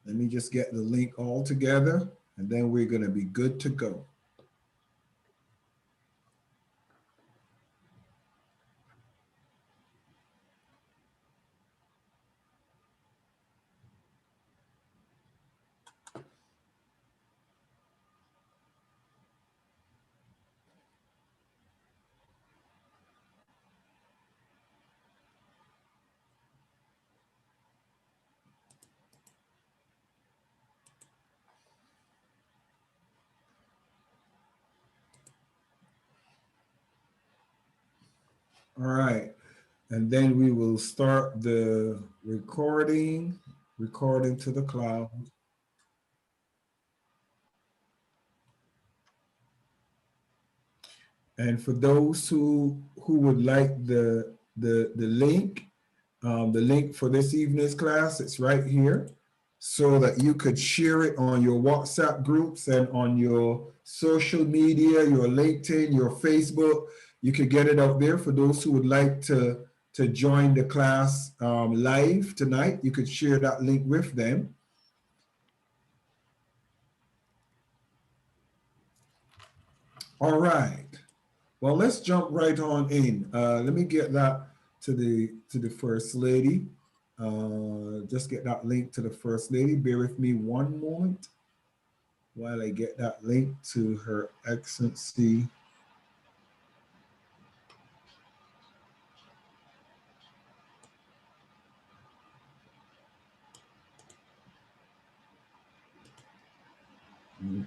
Let me just get the link all together, and then we're going to be good to go. All right. And then we will start the recording to the cloud. And for those who would like the link, the link for this evening's class, it's right here, so that you could share it on your WhatsApp groups and on your social media, your LinkedIn, your Facebook. You could get it out there for those who would like to join the class live tonight. You could share that link with them. All right. Well, let's jump right on in. Let me get that to the First Lady. Just get that link to the First Lady. Bear with me one moment while I get that link to Her Excellency.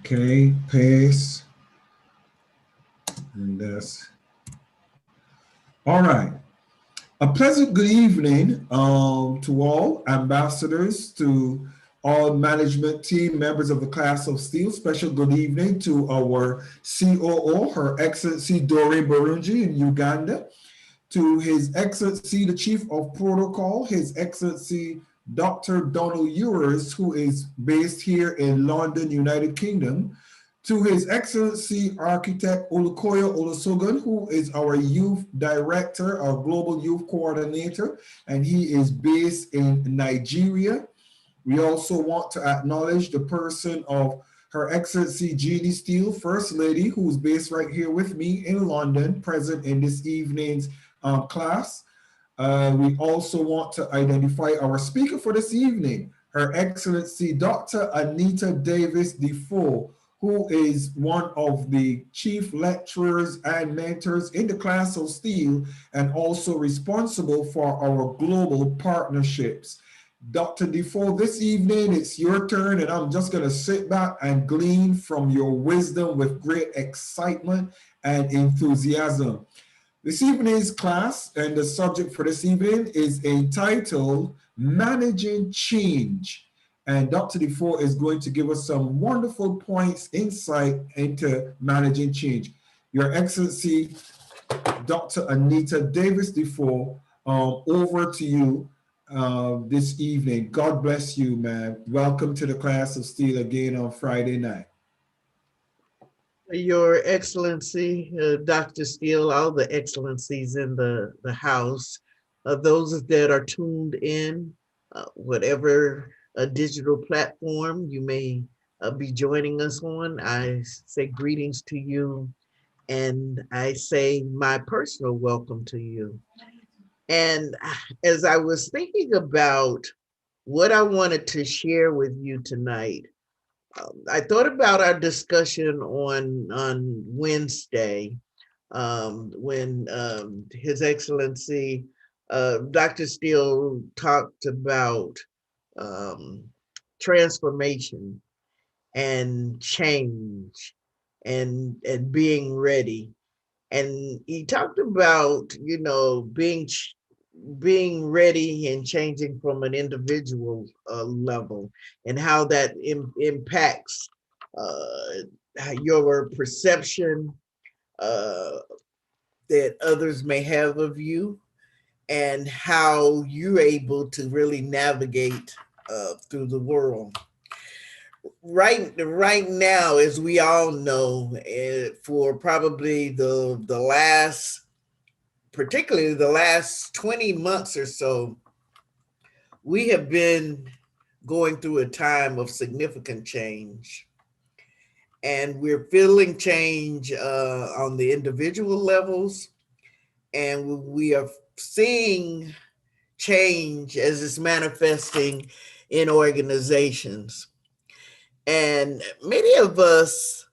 Okay, paste. And that's all right. A pleasant good evening to all ambassadors, to all management team members of the class of steel. Special good evening to our COO, Her Excellency Doreen Burunji in Uganda, to His Excellency the Chief of Protocol, His Excellency Dr. Donald Ewers, who is based here in London, United Kingdom, to His Excellency Architect Olukoya Olusogun, who is our Youth Director, our Global Youth Coordinator, and he is based in Nigeria. We also want to acknowledge the person of Her Excellency Jeannie Steele, First Lady, who's based right here with me in London, present in this evening's class. We also want to identify our speaker for this evening, Her Excellency Dr. Anita Davis-Defoe, who is one of the chief lecturers and mentors in the class of steel and also responsible for our global partnerships. Dr. Defoe, this evening it's your turn, and I'm just going to sit back and glean from your wisdom with great excitement and enthusiasm. This evening's class and the subject for this evening is entitled Managing Change. And Dr. Defoe is going to give us some wonderful points, insight into managing change. Your Excellency, Dr. Anita Davis-Defoe, over to you this evening. God bless you, man. Welcome to the class of steel again on Friday night. Your Excellency, Dr. Steele, all the excellencies in the house, those that are tuned in, whatever digital platform you may be joining us on, I say greetings to you, and I say my personal welcome to you. And as I was thinking about what I wanted to share with you tonight, I thought about our discussion on Wednesday when His Excellency Dr. Steele talked about transformation and change and being ready, and he talked about being ready and changing from an individual level, and how that impacts your perception that others may have of you, and how you're able to really navigate through the world. Right now, as we all know, for probably the last, particularly the last 20 months or so, we have been going through a time of significant change. And we're feeling change on the individual levels, and we are seeing change as it's manifesting in organizations. And many of us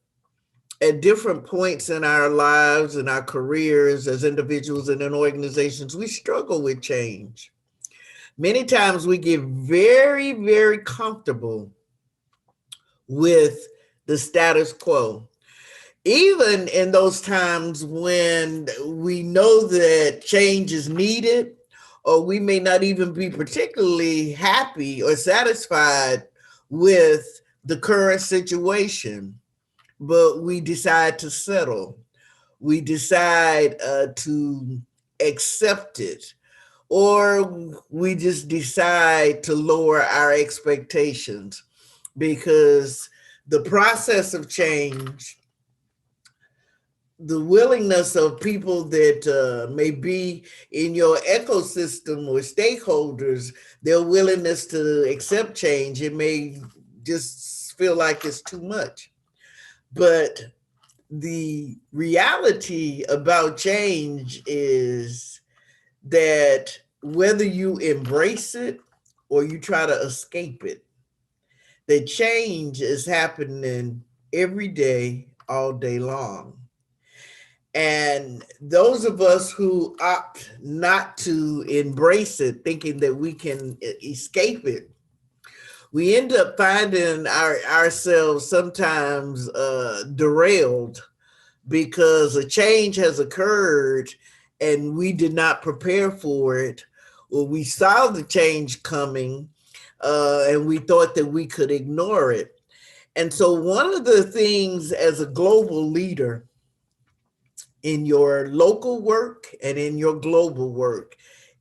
at different points in our lives and our careers as individuals and in organizations, we struggle with change. Many times we get very, very comfortable with the status quo. Even in those times when we know that change is needed, or we may not even be particularly happy or satisfied with the current situation, but we decide to settle. We decide to accept it, or we just decide to lower our expectations because the process of change, the willingness of people that may be in your ecosystem or stakeholders, their willingness to accept change, it may just feel like it's too much. But the reality about change is that whether you embrace it or you try to escape it, the change is happening every day, all day long. And those of us who opt not to embrace it, thinking that we can escape it, we end up finding ourselves sometimes derailed because a change has occurred and we did not prepare for it, or we saw the change coming and we thought that we could ignore it. And so, one of the things as a global leader in your local work and in your global work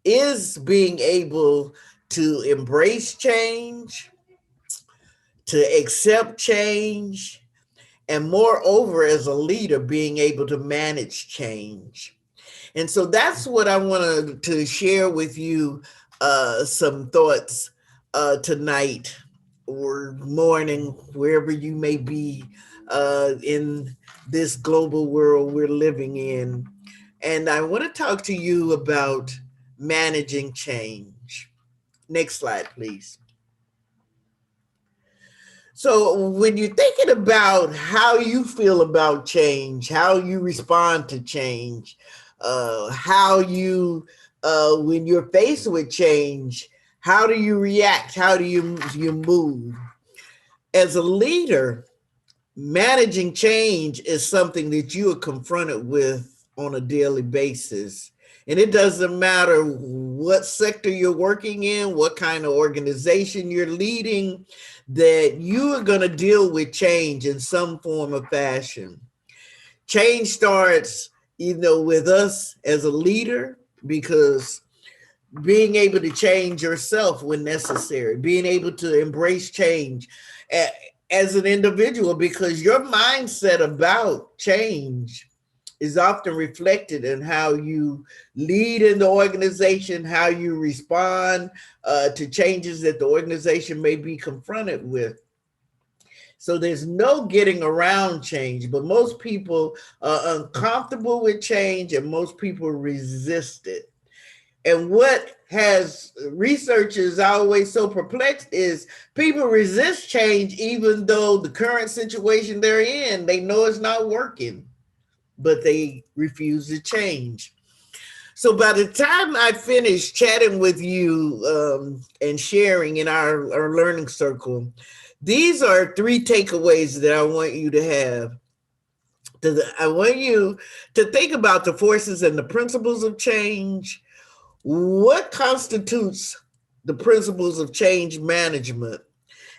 is being able to embrace change, to accept change, and moreover, as a leader, being able to manage change. And so that's what I wanted to share with you some thoughts tonight or morning, wherever you may be in this global world we're living in. And I want to talk to you about managing change. Next slide, please. So, when you're thinking about how you feel about change, how you respond to change, how you, when you're faced with change, how do you react? How do you move? As a leader, managing change is something that you are confronted with on a daily basis. And it doesn't matter what sector you're working in, what kind of organization you're leading, that you are going to deal with change in some form or fashion. Change starts, with us as a leader, because being able to change yourself when necessary, being able to embrace change as an individual, because your mindset about change is often reflected in how you lead in the organization, how you respond to changes that the organization may be confronted with. So there's no getting around change, but most people are uncomfortable with change and most people resist it. And what has researchers always so perplexed is people resist change even though the current situation they're in, they know it's not working, but they refuse to change. So by the time I finish chatting with you and sharing in our learning circle, these are three takeaways that I want you to have. I want you to think about the forces and the principles of change. What constitutes the principles of change management?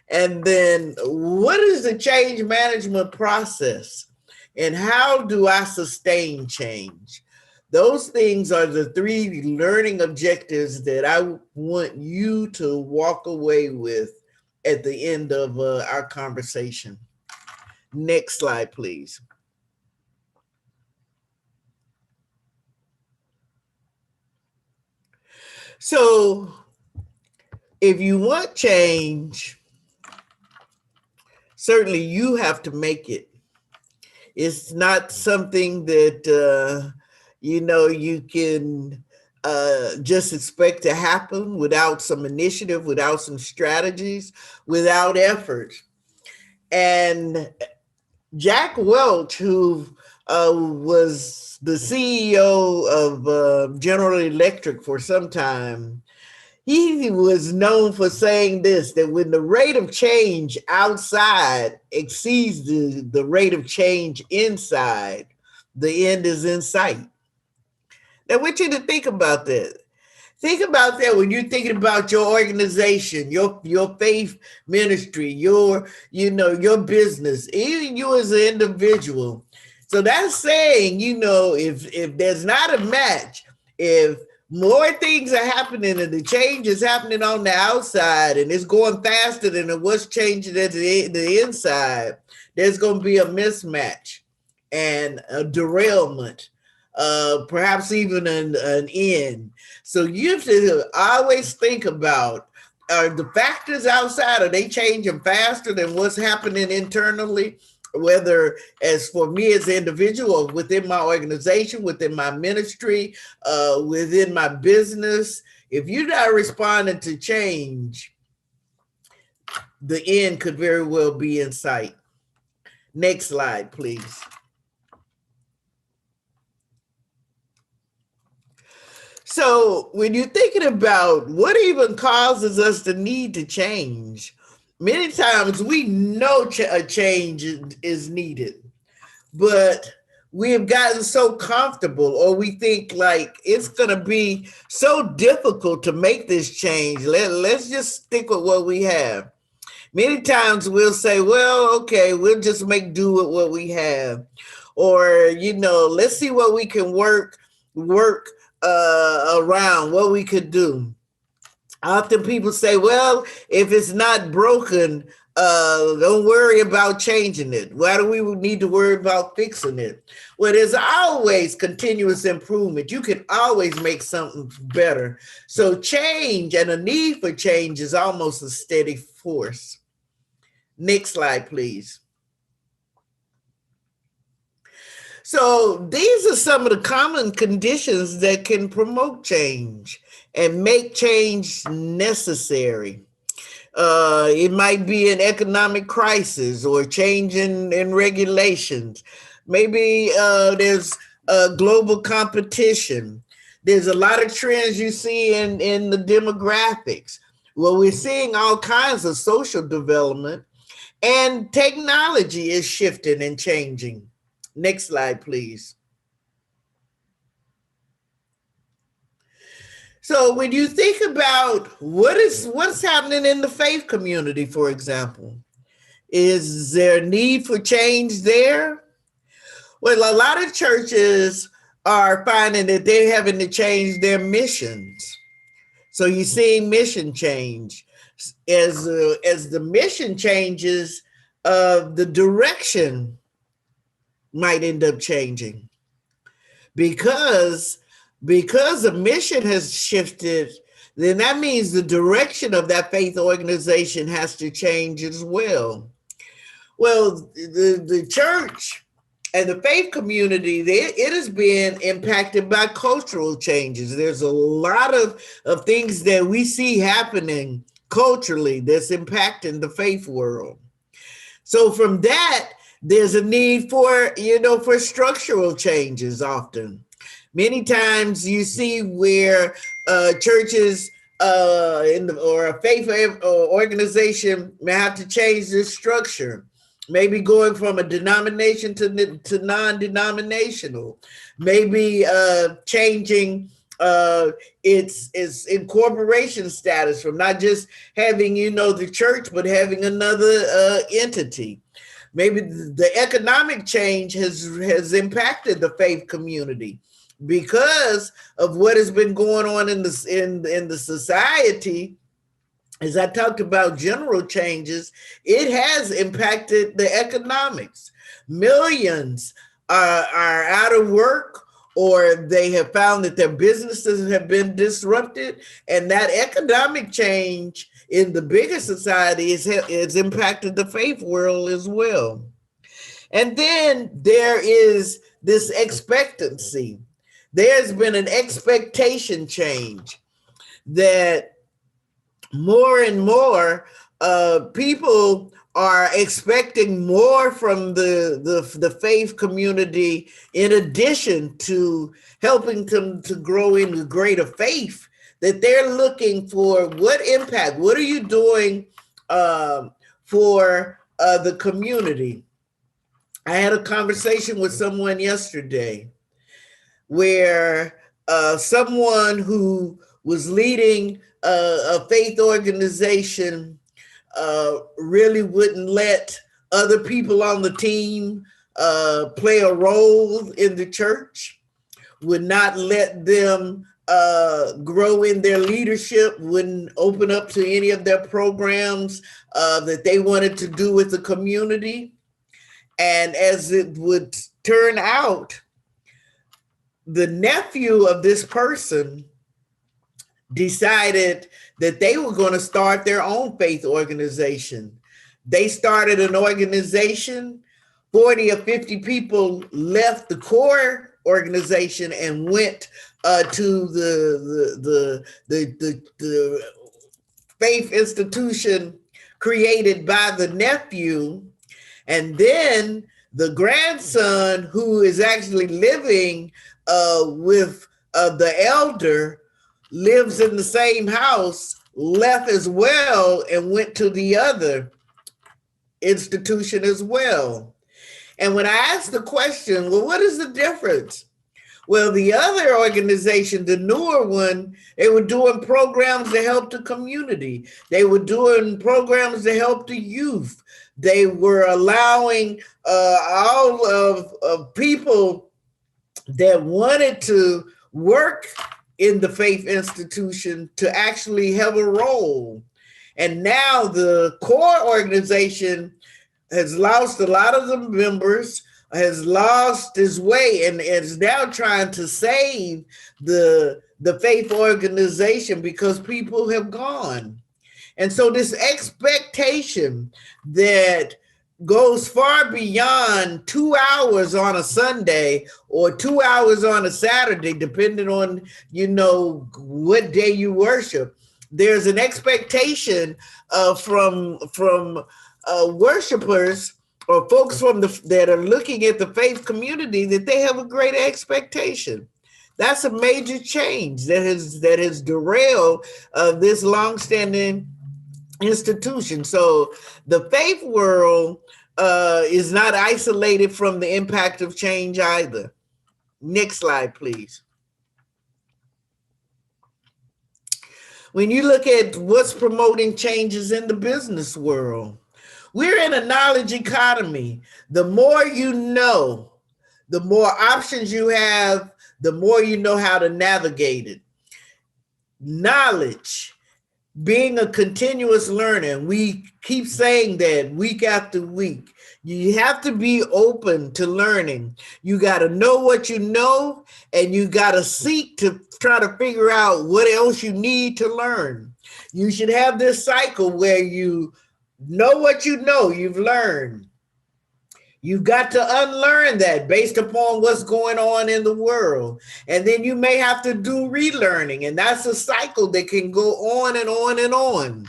And then what is the change management process? And how do I sustain change? Those things are the three learning objectives that I want you to walk away with at the end of our conversation. Next slide, please. So If you want change, certainly you have to make it. It's not something that you can just expect to happen without some initiative, without some strategies, without effort. And Jack Welch, who was the CEO of General Electric for some time, he was known for saying this, that when the rate of change outside exceeds the rate of change inside, the end is in sight. Now, I want you to think about that. Think about that when you're thinking about your organization, your faith ministry, your business, even you as an individual. So that's saying, if there's not a match, if more things are happening and the change is happening on the outside and it's going faster than what's changing at the inside, there's going to be a mismatch and a derailment, perhaps even an end. So you have to always think about, are the factors outside, are they changing faster than what's happening internally? Whether as for me as an individual or within my organization, within my ministry, within my business, if you're not responding to change, the end could very well be in sight. Next slide, please. So when you're thinking about what even causes us the need to change, many times we know a change is needed, but we have gotten so comfortable, or we think like it's going to be so difficult to make this change. Let's just stick with what we have. Many times we'll say, well, okay, we'll just make do with what we have. Or, let's see what we can work around, what we could do. Often people say, well, if it's not broken, don't worry about changing it. Why do we need to worry about fixing it? Well, there's always continuous improvement. You can always make something better. So change and a need for change is almost a steady force. Next slide, please. So these are some of the common conditions that can promote change and make change necessary. It might be an economic crisis or change in regulations. Maybe there's global competition. There's a lot of trends you see in the demographics. Well, we're seeing all kinds of social development, and technology is shifting and changing. Next slide, please. So when you think about what's happening in the faith community, for example, is there a need for change there? Well, a lot of churches are finding that they're having to change their missions. So you're seeing mission change. As the mission changes, the direction might end up changing because the mission has shifted. Then that means the direction of that faith organization has to change as well. Well, the church and the faith community, it has been impacted by cultural changes. There's a lot of things that we see happening culturally that's impacting the faith world. So from that, there's a need for structural changes often. Many times you see where churches or a faith organization may have to change their structure. Maybe going from a denomination to non-denominational. Maybe changing its incorporation status from not just having the church, but having another entity. Maybe the economic change has impacted the faith community because of what has been going on in the society. As I talked about general changes, it has impacted the economics. Millions are out of work, or they have found that their businesses have been disrupted, and that economic change in the bigger society is impacted the faith world as well. And then there is this expectancy. There's been an expectation change that more and more people are expecting more from the faith community, in addition to helping them to grow into greater faith, that they're looking for what impact, what are you doing for the community? I had a conversation with someone yesterday where someone who was leading a faith organization really wouldn't let other people on the team play a role in the church, would not let them grow in their leadership, wouldn't open up to any of their programs that they wanted to do with the community. And as it would turn out, the nephew of this person decided that they were going to start their own faith organization. They started an organization, 40 or 50 people left the core organization and went to the faith institution created by the nephew. And then the grandson, who is actually living with the elder, lives in the same house, left as well and went to the other institution as well. And when I asked the question, well, what is the difference? Well, the other organization, the newer one, they were doing programs to help the community. They were doing programs to help the youth. They were allowing all of people that wanted to work in the faith institution to actually have a role. And now the core organization has lost a lot of the members, has lost its way, and is now trying to save the faith organization because people have gone. And so this expectation that goes far beyond 2 hours on a Sunday or 2 hours on a Saturday, depending on, what day you worship. There's an expectation from worshipers or folks that are looking at the faith community that they have a greater expectation. That's a major change that has derailed this longstanding institution. So the faith world is not isolated from the impact of change either. Next slide, please. When you look at what's promoting changes in the business world, we're in a knowledge economy. The more you know, the more options you have, the more you know how to navigate it. Knowledge, being a continuous learner, we keep saying that week after week. You have to be open to learning. You got to know what you know, and you got to seek to try to figure out what else you need to learn. You should have this cycle where you know what you know, you've learned. You've got to unlearn that based upon what's going on in the world. And then you may have to do relearning. And that's a cycle that can go on and on and on.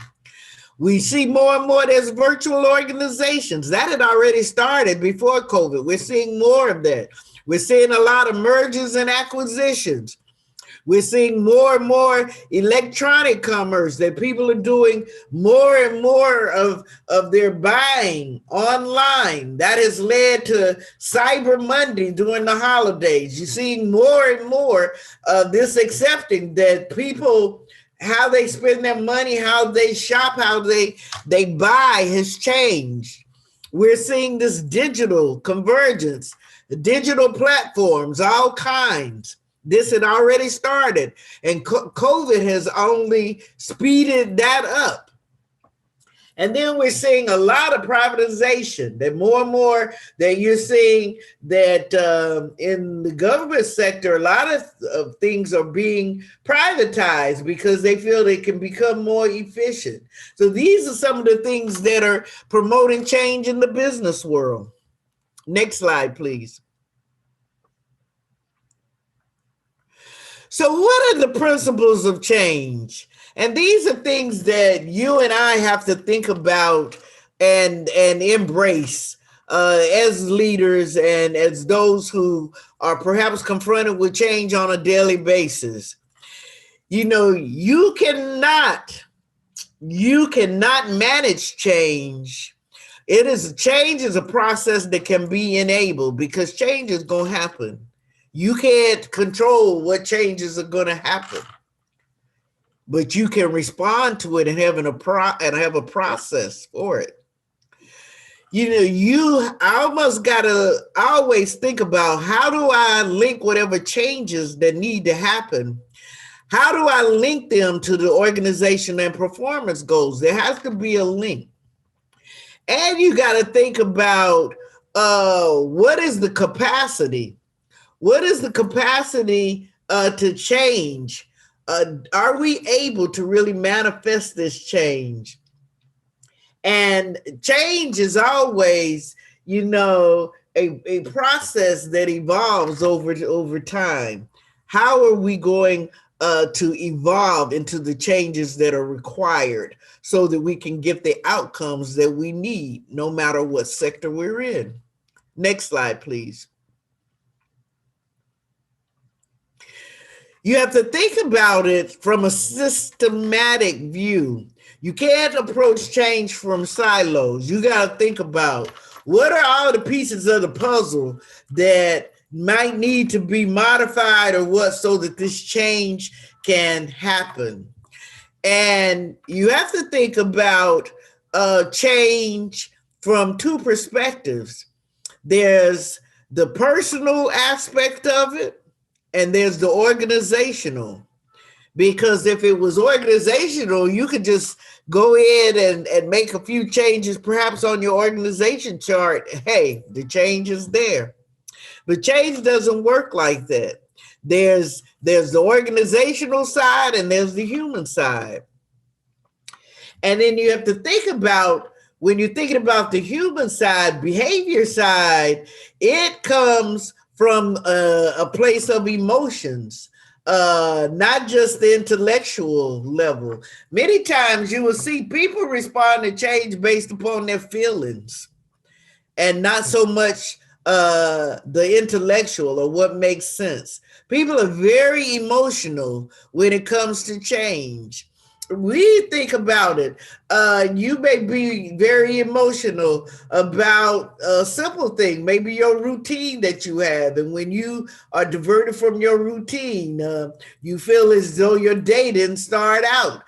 We see more and more there's virtual organizations. That had already started before COVID. We're seeing more of that. We're seeing a lot of mergers and acquisitions. We're seeing more and more electronic commerce, that people are doing more and more of their buying online. That has led to Cyber Monday during the holidays. You're seeing more and more of this accepting that people, how they spend their money, how they shop, how they buy has changed. We're seeing this digital convergence, digital platforms, all kinds. This had already started, and COVID has only speeded that up. And then we're seeing a lot of privatization, that more and more that you're seeing that in the government sector, a lot of things are being privatized because they feel they can become more efficient. So these are some of the things that are promoting change in the business world. Next slide, please. So what are the principles of change? And these are things that you and I have to think about and embrace as leaders and as those who are perhaps confronted with change on a daily basis. You know, you cannot manage change. Change is a process that can be enabled because change is going to happen. You can't control what changes are going to happen, but you can respond to it and have a process for it. You know, you almost got to always think about, how do I link whatever changes that need to happen? How do I link them to the organization and performance goals? There has to be a link. And you got to think about what is the capacity? What is the capacity to change? Are we able to really manifest this change? And change is always, you know, a process that evolves over time. How are we going to evolve into the changes that are required so that we can get the outcomes that we need, no matter what sector we're in? Next slide, please. You have to think about it from a systematic view. You can't approach change from silos. You got to think about, what are all the pieces of the puzzle that might need to be modified or what, so that this change can happen. And you have to think about change from two perspectives. There's the personal aspect of it, and there's the organizational. Because if it was organizational, you could just go in and make a few changes, perhaps on your organization chart. Hey, the change is there. But change doesn't work like that. There's the organizational side and there's the human side. And then you have to think about, when you're thinking about the human side, behavior side, it comes from a place of emotions, not just the intellectual level. Many times you will see people respond to change based upon their feelings and not so much the intellectual or what makes sense. People are very emotional when it comes to change. We think about it. You may be very emotional about a simple thing, maybe your routine that you have. And when you are diverted from your routine, you feel as though your day didn't start out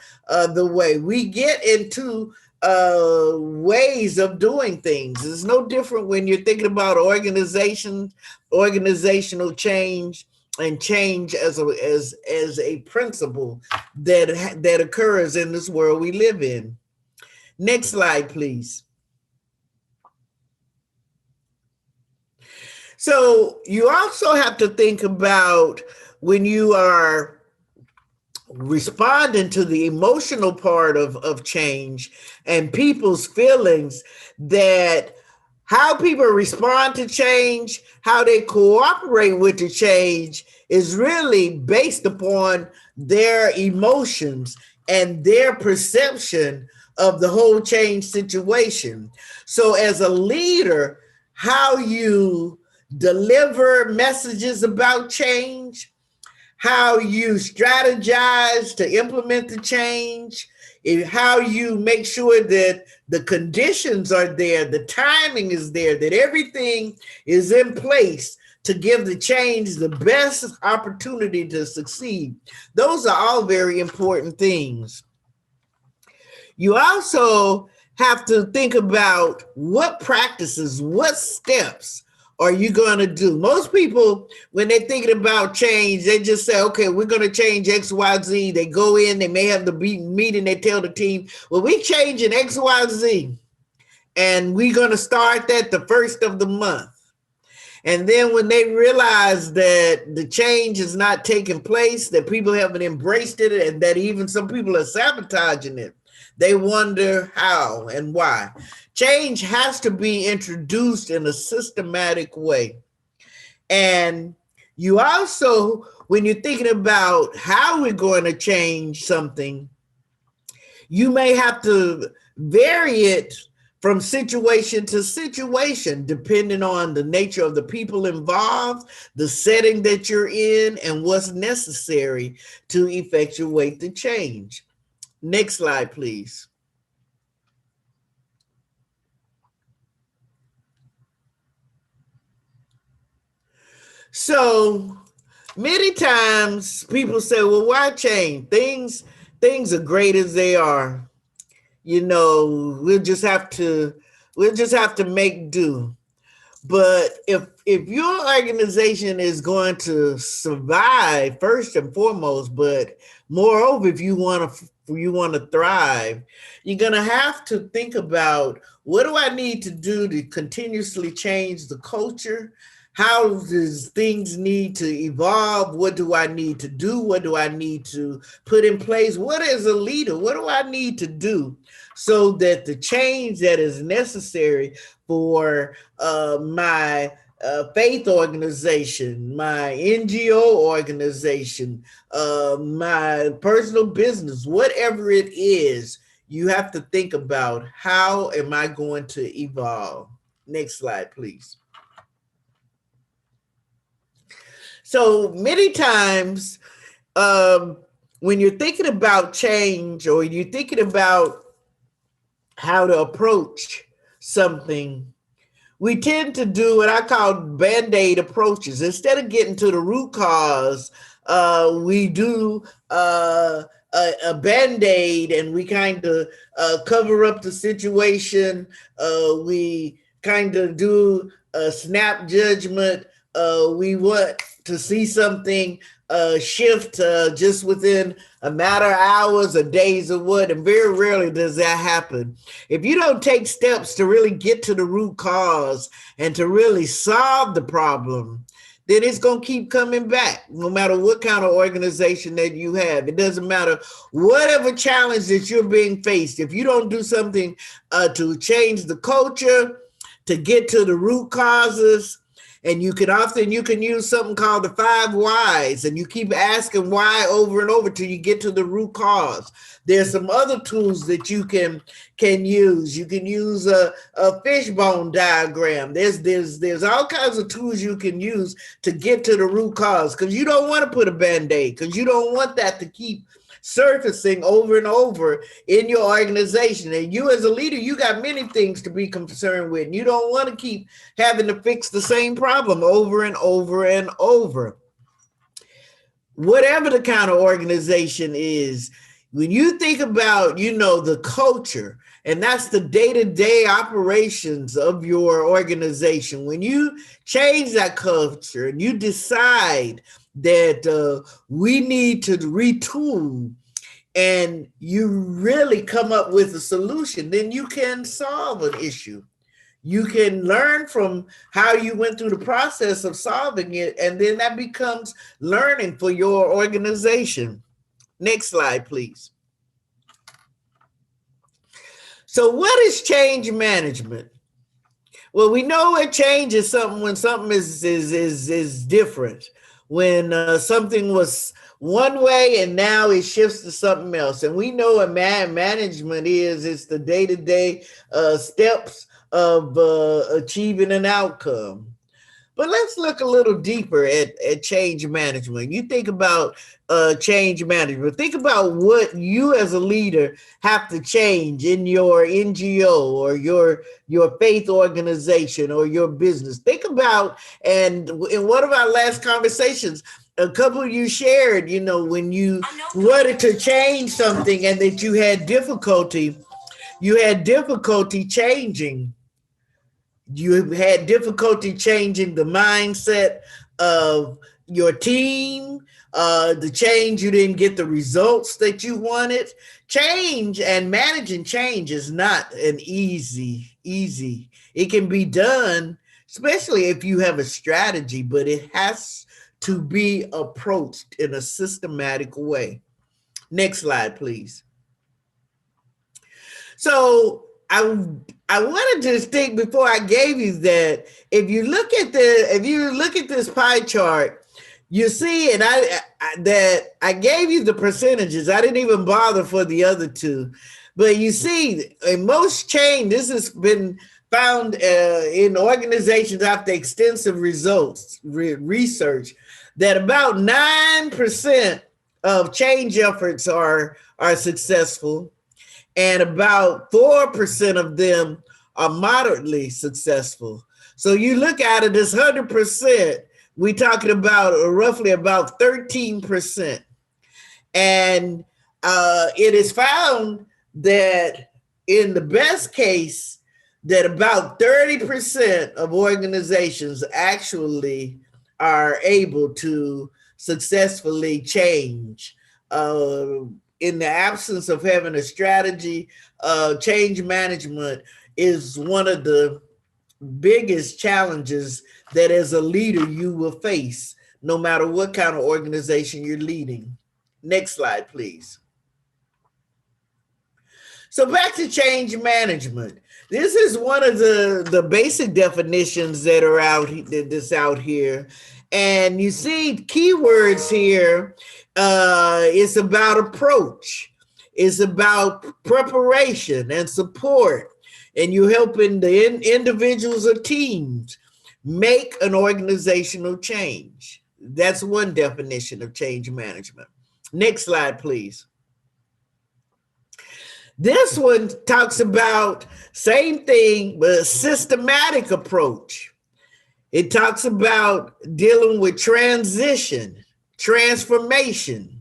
the way. We get into ways of doing things. It's no different when you're thinking about organizational change, and change as a principle that occurs in this world we live in. Next slide, please. So you also have to think about, when you are responding to the emotional part of change and people's feelings, that how people respond to change, how they cooperate with the change, is really based upon their emotions and their perception of the whole change situation. So as a leader, how you deliver messages about change, how you strategize to implement the change, how you make sure that the conditions are there, the timing is there, that everything is in place to give the change the best opportunity to succeed. Those are all very important things. You also have to think about what practices, what steps are you going to do? Most people, when they're thinking about change, they just say, okay, we're going to change X, Y, Z. They go in, they may have the meeting, they tell the team, well, we changing X, Y, Z. And we're going to start that the first of the month. And then when they realize that the change is not taking place, that people haven't embraced it, and that even some people are sabotaging it, they wonder how and why. Change has to be introduced in a systematic way. And you also, when you're thinking about how we're going to change something, you may have to vary it from situation to situation, depending on the nature of the people involved, the setting that you're in, and what's necessary to effectuate the change. Next slide, please. So many times people say, well, why change? Things are great as they are. We'll just have to make do. But if your organization is going to survive first and foremost, but moreover, if you want to thrive, you're going to have to think about, what do I need to do to continuously change the culture? How does things need to evolve? What do I need to do? What do I need to put in place? What is a leader? What do I need to do so that the change that is necessary for my faith organization, my NGO organization, my personal business, whatever it is, you have to think about, how am I going to evolve? Next slide, please. So many times when you're thinking about change, or you're thinking about how to approach something, we tend to do what I call Band-Aid approaches. Instead of getting to the root cause, we do a Band-Aid, and we kind of cover up the situation. We kind of do a snap judgment. We want to see something shift just within a matter of hours or days or what, and very rarely does that happen. If you don't take steps to really get to the root cause and to really solve the problem, then it's going to keep coming back, no matter what kind of organization that you have. It doesn't matter whatever challenge that you're being faced. If you don't do something to change the culture, to get to the root causes, and you can use something called the 5 whys, and you keep asking why over and over till you get to the root cause. There's some other tools that you can use. You can use a fishbone diagram. There's all kinds of tools you can use to get to the root cause, because you don't want to put a Band-Aid, because you don't want that to keep surfacing over and over in your organization. And you as a leader, you got many things to be concerned with. And you don't want to keep having to fix the same problem over and over and over. Whatever the kind of organization is, when you think about, the culture, and that's the day-to-day operations of your organization, when you change that culture and you decide that we need to retool, and you really come up with a solution, then you can solve an issue. You can learn from how you went through the process of solving it, and then that becomes learning for your organization. Next slide, please. So what is change management? Well, we know a change is something when something is different. When something was one way and now it shifts to something else. And we know what management is. It's the day-to-day steps of achieving an outcome. But let's look a little deeper at change management. You think about change management. Think about what you as a leader have to change in your NGO or your faith organization or your business. Think about, and in one of our last conversations, a couple of you shared, when you wanted to change something and that you had difficulty changing. You had difficulty changing the mindset of your team. The change, you didn't get the results that you wanted. Change and managing change is not an easy. It can be done, especially if you have a strategy, but it has to be approached in a systematic way. Next slide, please. So I wanted to think before I gave you that if you look at this pie chart, you see, and that I gave you the percentages. I didn't even bother for the other two, but you see, in most change, this has been found in organizations after extensive research that about 9% of change efforts are successful, and about 4% of them are moderately successful. So you look at it as 100%, we're talking about roughly about 13%. And it is found that in the best case, that about 30% of organizations actually are able to successfully change. In the absence of having a strategy, change management is one of the biggest challenges that as a leader you will face, no matter what kind of organization you're leading. Next slide, please. So back to change management. This is one of the basic definitions that are out here. And you see keywords here. It's about approach. It's about preparation and support. And you're helping the individuals or teams make an organizational change. That's one definition of change management. Next slide, please. This one talks about same thing, but a systematic approach. It talks about dealing with transition, transformation.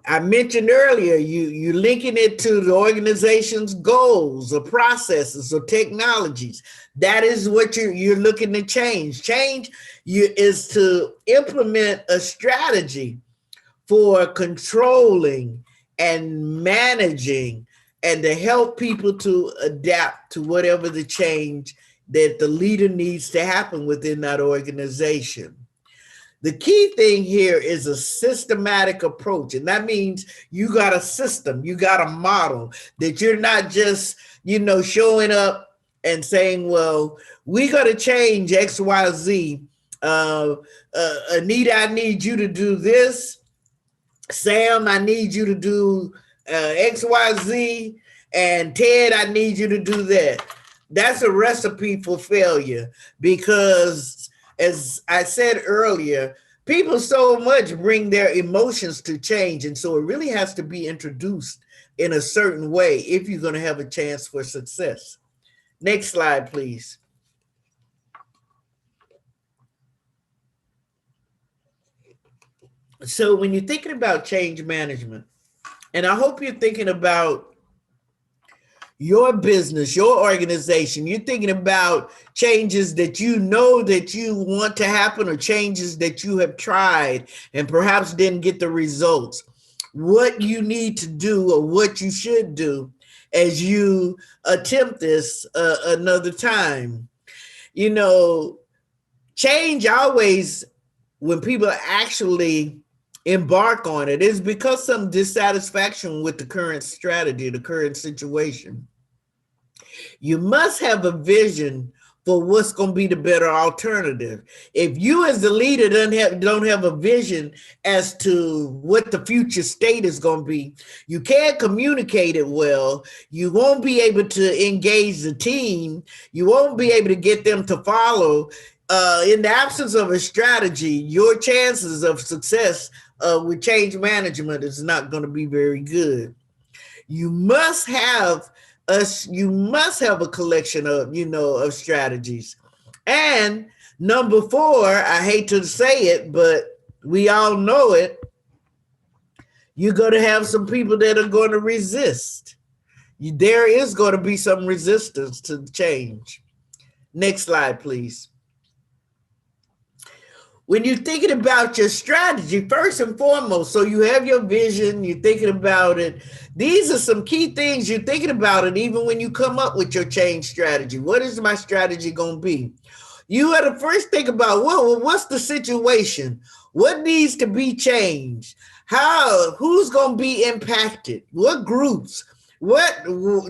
I mentioned earlier, you linking it to the organization's goals or processes or technologies. That is what you're looking to change. Change is to implement a strategy for controlling and managing and to help people to adapt to whatever the change that the leader needs to happen within that organization. The key thing here is a systematic approach. And that means you got a system, you got a model, that you're not just, showing up and saying, well, we got to change X, Y, Z. Anita, I need you to do this. Sam, I need you to do X, Y, Z. And Ted, I need you to do that. That's a recipe for failure because, as I said earlier, people so much bring their emotions to change. And so it really has to be introduced in a certain way if you're going to have a chance for success. Next slide, please. So when you're thinking about change management, and I hope you're thinking about your business, your organization, you're thinking about changes that you know that you want to happen or changes that you have tried and perhaps didn't get the results. What you need to do or what you should do as you attempt this another time. Change always, when people actually embark on it, is because some dissatisfaction with the current strategy, the current situation. You must have a vision for what's going to be the better alternative. If you as the leader don't have a vision as to what the future state is going to be, you can't communicate it well. You won't be able to engage the team. You won't be able to get them to follow. In the absence of a strategy, your chances of success with change management is not going to be very good. You must have a collection of, of strategies. And number 4, I hate to say it, but we all know it. You're going to have some people that are going to resist. There is going to be some resistance to change. Next slide, please. When you're thinking about your strategy, first and foremost, so you have your vision, you're thinking about it. These are some key things you're thinking about it, even when you come up with your change strategy. What is my strategy going to be? You got to first think about, well, what's the situation? What needs to be changed? Who's going to be impacted? What groups? What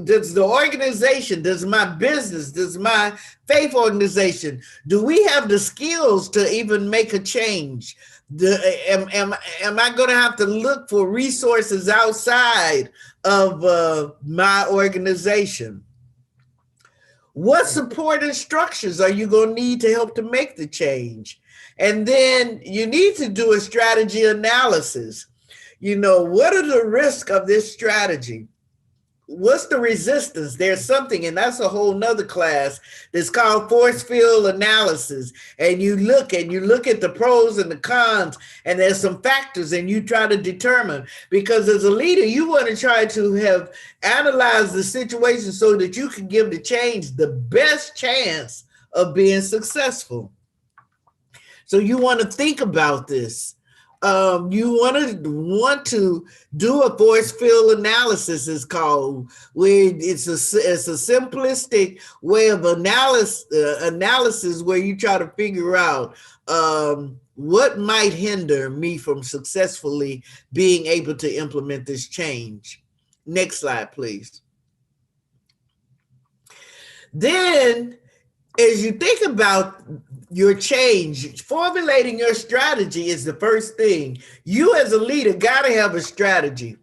does the organization, does my business, does my faith organization, do we have the skills to even make a change? Am I going to have to look for resources outside of my organization? What support and structures are you going to need to help to make the change? And then you need to do a strategy analysis. What are the risks of this strategy? What's the resistance? There's something, and that's a whole nother class that's called force field analysis. And you look at the pros and the cons, and there's some factors, and you try to determine, because as a leader, you want to try to have analyzed the situation so that you can give the change the best chance of being successful. So you want to think about this. You want to do a force field analysis, is called, where it's a simplistic way of analysis where you try to figure out what might hinder me from successfully being able to implement this change. Next slide, please. Then, as you think about your change, formulating your strategy is the first thing. You as a leader got to have a strategy,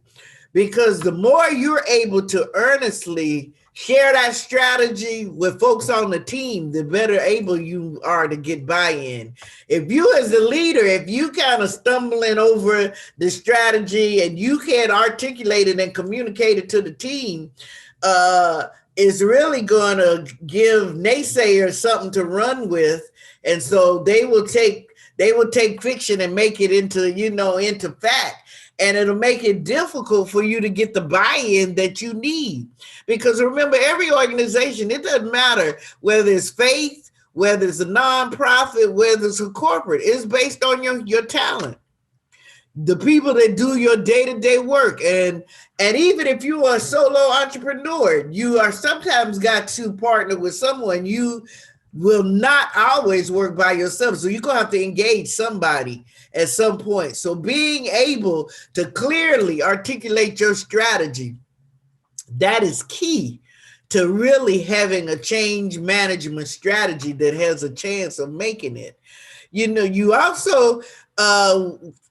because the more you're able to earnestly share that strategy with folks on the team, the better able you are to get buy-in. If you as a leader, if you kind of stumbling over the strategy and you can't articulate it and communicate it to the team, is really going to give naysayers something to run with. And so they will take fiction and make it into fact. And it'll make it difficult for you to get the buy-in that you need. Because remember, every organization, it doesn't matter whether it's faith, whether it's a nonprofit, whether it's a corporate, it's based on your talent. The people that do your day-to-day work. And even if you are a solo entrepreneur, you are sometimes got to partner with someone. You will not always work by yourself. So you're going to have to engage somebody at some point. So being able to clearly articulate your strategy, that is key to really having a change management strategy that has a chance of making it. You also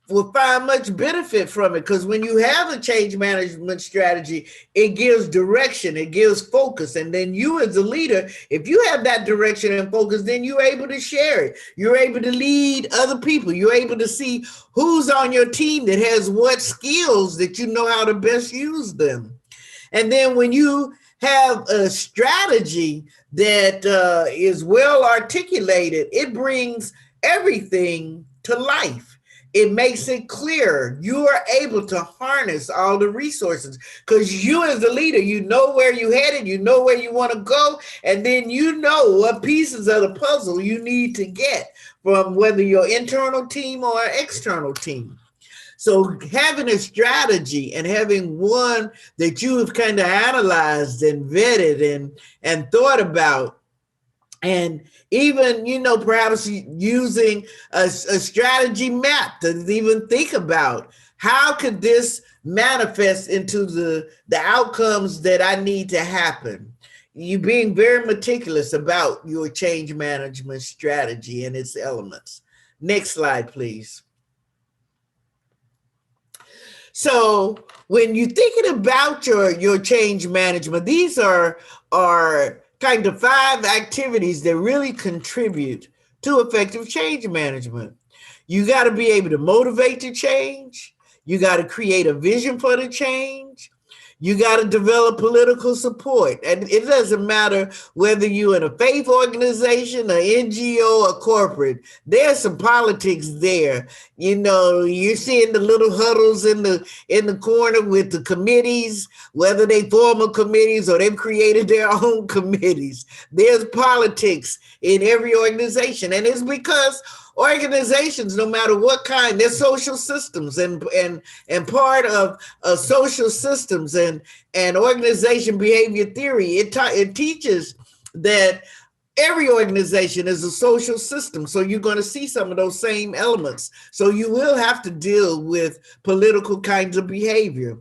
will find much benefit from it, because when you have a change management strategy, it gives direction, it gives focus. And then you as a leader, if you have that direction and focus, then you're able to share it. You're able to lead other people. You're able to see who's on your team that has what skills that you know how to best use them. And then when you have a strategy that is well articulated, it brings everything to life. It makes it clear. You are able to harness all the resources, because you as a leader, you know where you're headed, you know where you want to go, and then you know what pieces of the puzzle you need to get from whether your internal team or external team. So having a strategy and having one that you have kind of analyzed and vetted and thought about, and even, perhaps using a strategy map to even think about, how could this manifest into the outcomes that I need to happen? You being very meticulous about your change management strategy and its elements. Next slide, please. So when you're thinking about your change management, these are kind of 5 activities that really contribute to effective change management. You got to be able to motivate the change. You got to create a vision for the change. You got to develop political support. And it doesn't matter whether you're in a faith organization, an NGO, or corporate. There's some politics there. You know, you're seeing the little huddles in the corner with the committees, whether they formal committees or they've created their own committees. There's politics in every organization. And it's because organizations, no matter what kind, they're social systems, and part of social systems and organization behavior theory, it teaches that every organization is a social system. So you're going to see some of those same elements. So you will have to deal with political kinds of behavior.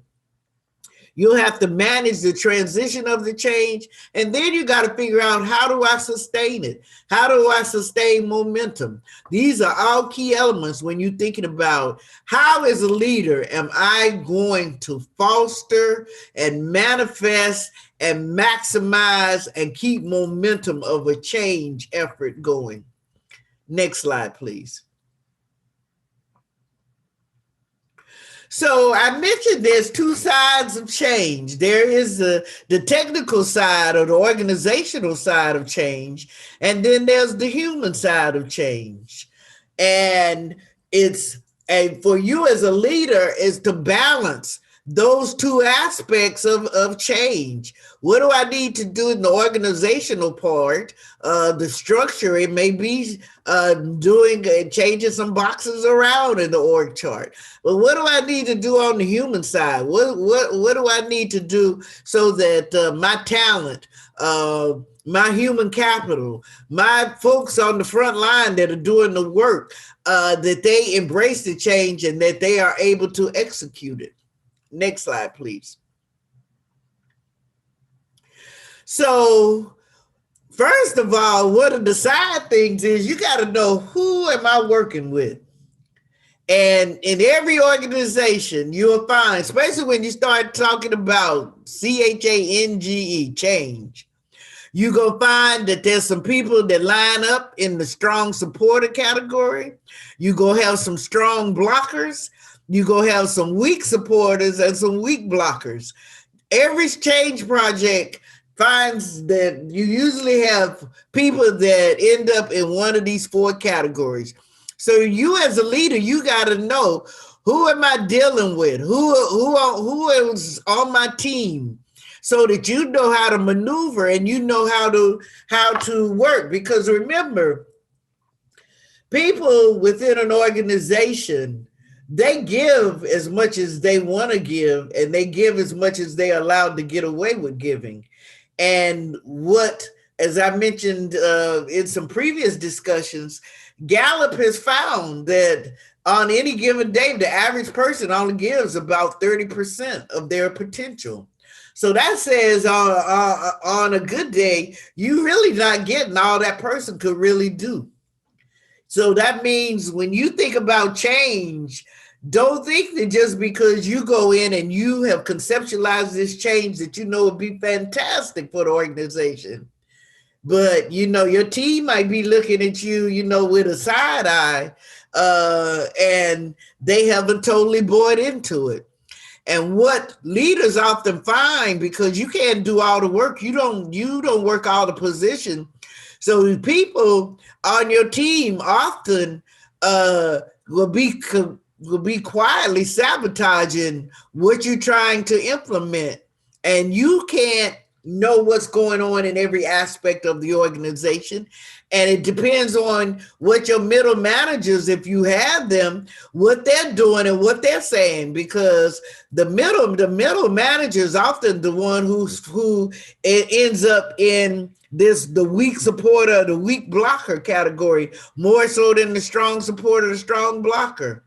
You'll have to manage the transition of the change. And then you got to figure out, how do I sustain it? How do I sustain momentum? These are all key elements when you're thinking about, how as a leader am I going to foster and manifest and maximize and keep momentum of a change effort going? Next slide, please. So I mentioned there's two sides of change. There is the technical side or the organizational side of change, and then there's the human side of change. And for you as a leader is to balance those two aspects of change. What do I need to do in the organizational part? The structure, it may be changing some boxes around in the org chart. But what do I need to do on the human side? What do I need to do so that my talent, my human capital, my folks on the front line that are doing the work, that they embrace the change and that they are able to execute it? Next slide, please. So first of all, one of the side things is you got to know, who am I working with? And in every organization, you'll find, especially when you start talking about CHANGE, change, you're going to find that there's some people that line up in the strong supporter category. You're going to have some strong blockers. You're going to have some weak supporters and some weak blockers. Every change project finds that you usually have people that end up in one of these four categories. So you as a leader, you got to know, who am I dealing with? Who is on my team? So that you know how to maneuver and you know how to work. Because remember, people within an organization, they give as much as they want to give, and they give as much as they're allowed to get away with giving. And as I mentioned in some previous discussions, Gallup has found that on any given day, the average person only gives about 30% of their potential. So that says on a good day, you really not getting all that person could really do. So that means when you think about change, don't think that just because you go in and you have conceptualized this change that you know would be fantastic for the organization. But, your team might be looking at you, with a side eye, and they haven't totally bought into it. And what leaders often find, because you can't do all the work, you don't work all the position. So people on your team often will be quietly sabotaging what you're trying to implement. And you can't know what's going on in every aspect of the organization. And it depends on what your middle managers, if you have them, what they're doing and what they're saying, because the middle manager is often the one who ends up in the weak supporter, the weak blocker category, more so than the strong supporter, the strong blocker,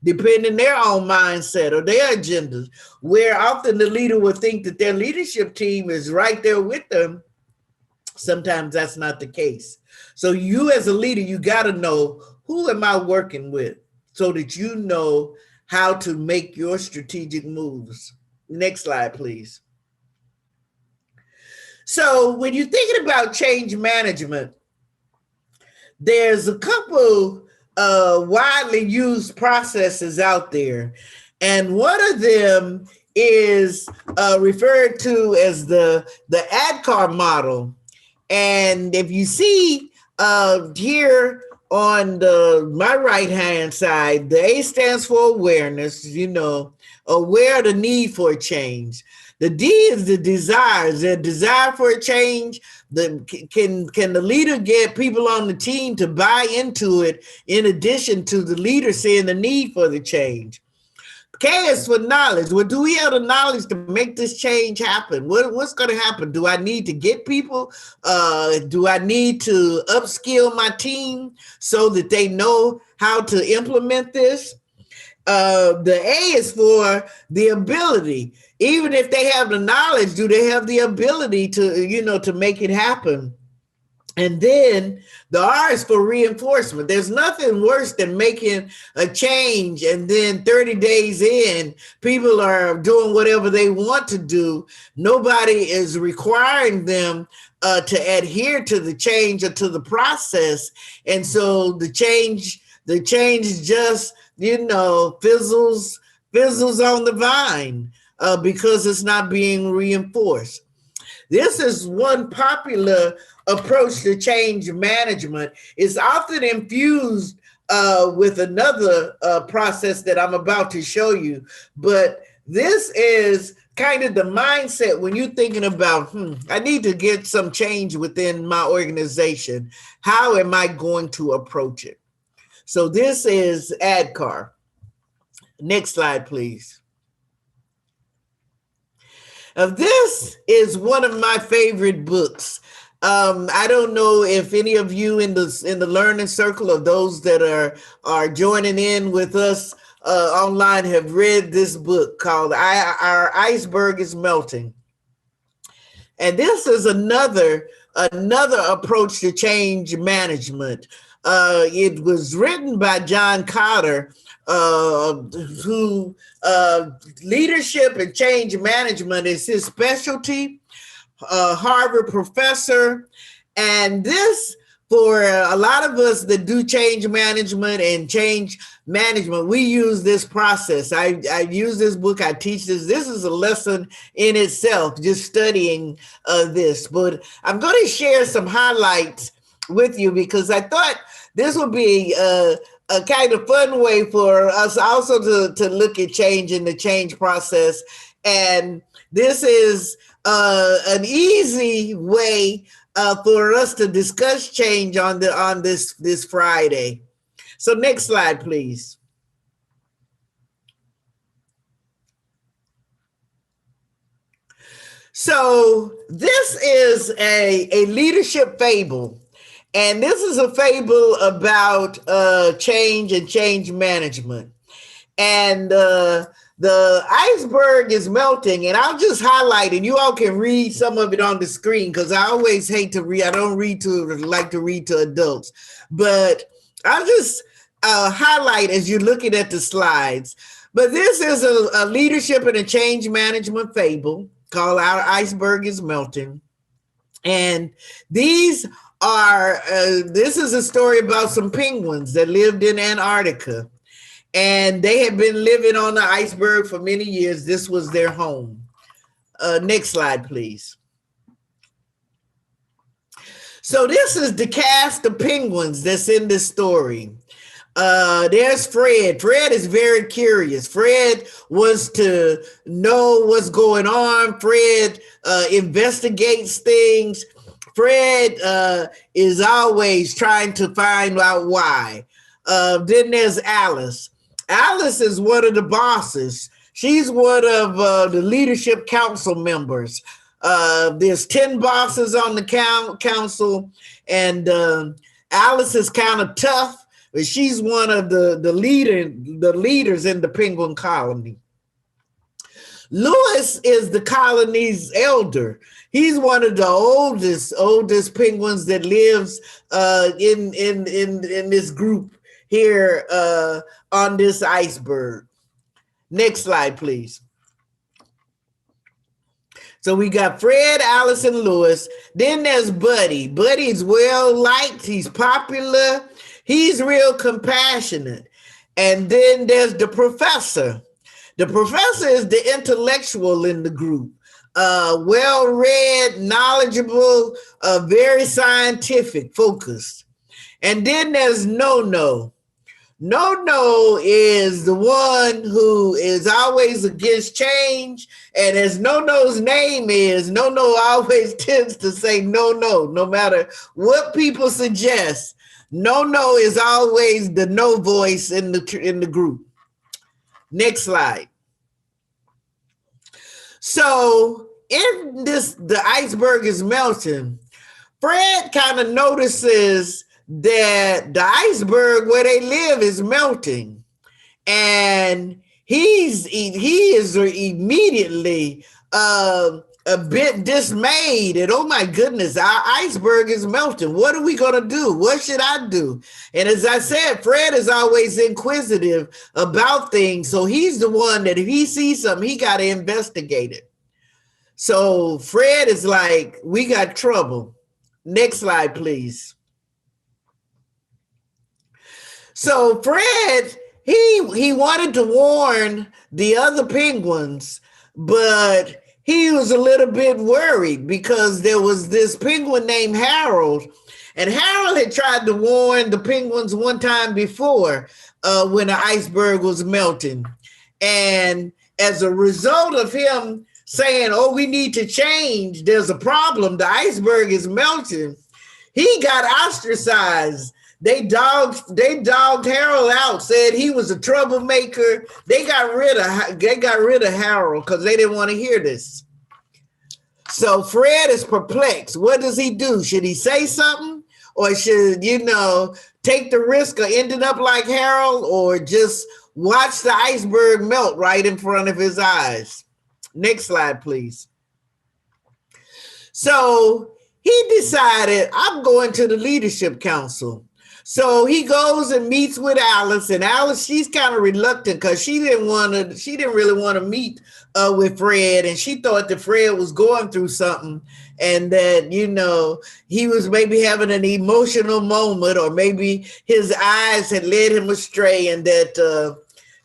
depending their own mindset or their agendas, where often the leader would think that their leadership team is right there with them. Sometimes that's not the case. So you as a leader, you got to know, who am I working with, so that you know how to make your strategic moves. Next slide, please. So when you're thinking about change management, there's a couple widely used processes out there. And one of them is referred to as the ADKAR model. And if you see here on my right hand side, the A stands for awareness, aware of the need for a change. The D is the desires, the desire for a change. Can the leader get people on the team to buy into it, in addition to the leader seeing the need for the change? K is for knowledge. Well, do we have the knowledge to make this change happen? What's going to happen? Do I need to get people? Do I need to upskill my team so that they know how to implement this? The A is for the ability. Even if they have the knowledge, do they have the ability to, to make it happen? And then the R is for reinforcement. There's nothing worse than making a change and then 30 days in, people are doing whatever they want to do. Nobody is requiring them to adhere to the change or to the process. And so the change just, fizzles on the vine because it's not being reinforced. This is one popular approach to change management. It's often infused with another process that I'm about to show you. But this is kind of the mindset when you're thinking about, I need to get some change within my organization. How am I going to approach it? So this is ADKAR. Next slide, please. This is one of my favorite books. I don't know if any of you in the learning circle or those that are joining in with us online have read this book called Our Iceberg is Melting. And this is another approach to change management. It was written by John Kotter, who leadership and change management is his specialty. Harvard professor. And this, for a lot of us that do change management, we use this process. I use this book, I teach this. This is a lesson in itself, just studying this. But I'm going to share some highlights with you because I thought this would be a kind of fun way for us also to look at change in the change process. And this is an easy way for us to discuss change on this Friday. So next slide, please. So this is a leadership fable. And this is a fable about change and change management. And the iceberg is melting, and I'll just highlight, and you all can read some of it on the screen because I always hate to read. I don't like to read to adults, but I'll just highlight as you're looking at the slides. But this is a leadership and a change management fable called Our Iceberg is Melting. And this is a story about some penguins that lived in Antarctica. And they had been living on the iceberg for many years. This was their home. Next slide, please. So this is the cast of penguins that's in this story. There's Fred. Fred is very curious. Fred wants to know what's going on. Fred investigates things. Fred is always trying to find out why. Then there's Alice. Alice is one of the bosses. She's one of the leadership council members. There's 10 bosses on the council, and Alice is kind of tough, but she's one of the leaders in the penguin colony. Lewis is the colony's elder. He's one of the oldest penguins that lives in this group here on this iceberg. Next slide, please. So we got Fred, Alice, and Lewis. Then there's Buddy. Buddy's well liked. He's popular. He's real compassionate. And then there's the professor. The professor is the intellectual in the group, well-read, knowledgeable, very scientific, focused. And then there's No-No. No-No is the one who is always against change. And as No-No's name is, No-No always tends to say no, no matter what people suggest. No-No is always the no voice in the group. Next slide. So in this, the iceberg is melting. Fred kind of notices that the iceberg where they live is melting, and he is immediately a bit dismayed, and oh my goodness, our iceberg is melting. What are we gonna do? What should I do? And as I said, Fred is always inquisitive about things, so he's the one that if he sees something, he got to investigate it. So Fred is like, we got trouble. Next slide, please. So Fred, he wanted to warn the other penguins, but he was a little bit worried because there was this penguin named Harold, and Harold had tried to warn the penguins one time before when the iceberg was melting. And as a result of him saying, oh, we need to change, there's a problem, the iceberg is melting, he got ostracized. They dogged Harold out, said he was a troublemaker. They got rid of Harold because they didn't want to hear this. So Fred is perplexed. What does he do? Should he say something, or should take the risk of ending up like Harold, or just watch the iceberg melt right in front of his eyes? Next slide, please. So he decided, I'm going to the leadership council. So he goes and meets with Alice, and Alice, she's kind of reluctant because she didn't really want to meet with Fred, and she thought that Fred was going through something, and that he was maybe having an emotional moment, or maybe his eyes had led him astray, and that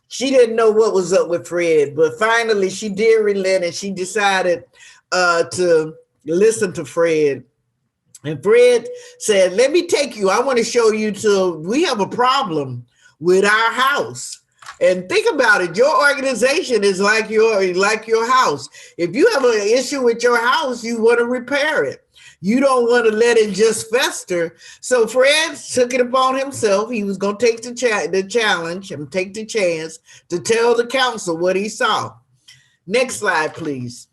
she didn't know what was up with Fred. But finally, she did relent, and she decided to listen to Fred. And Fred said, let me take you. I want to show you we have a problem with our house. And think about it. Your organization is like your house. If you have an issue with your house, you want to repair it. You don't want to let it just fester. So Fred took it upon himself. He was going to take the challenge and take the chance to tell the council what he saw. Next slide, please.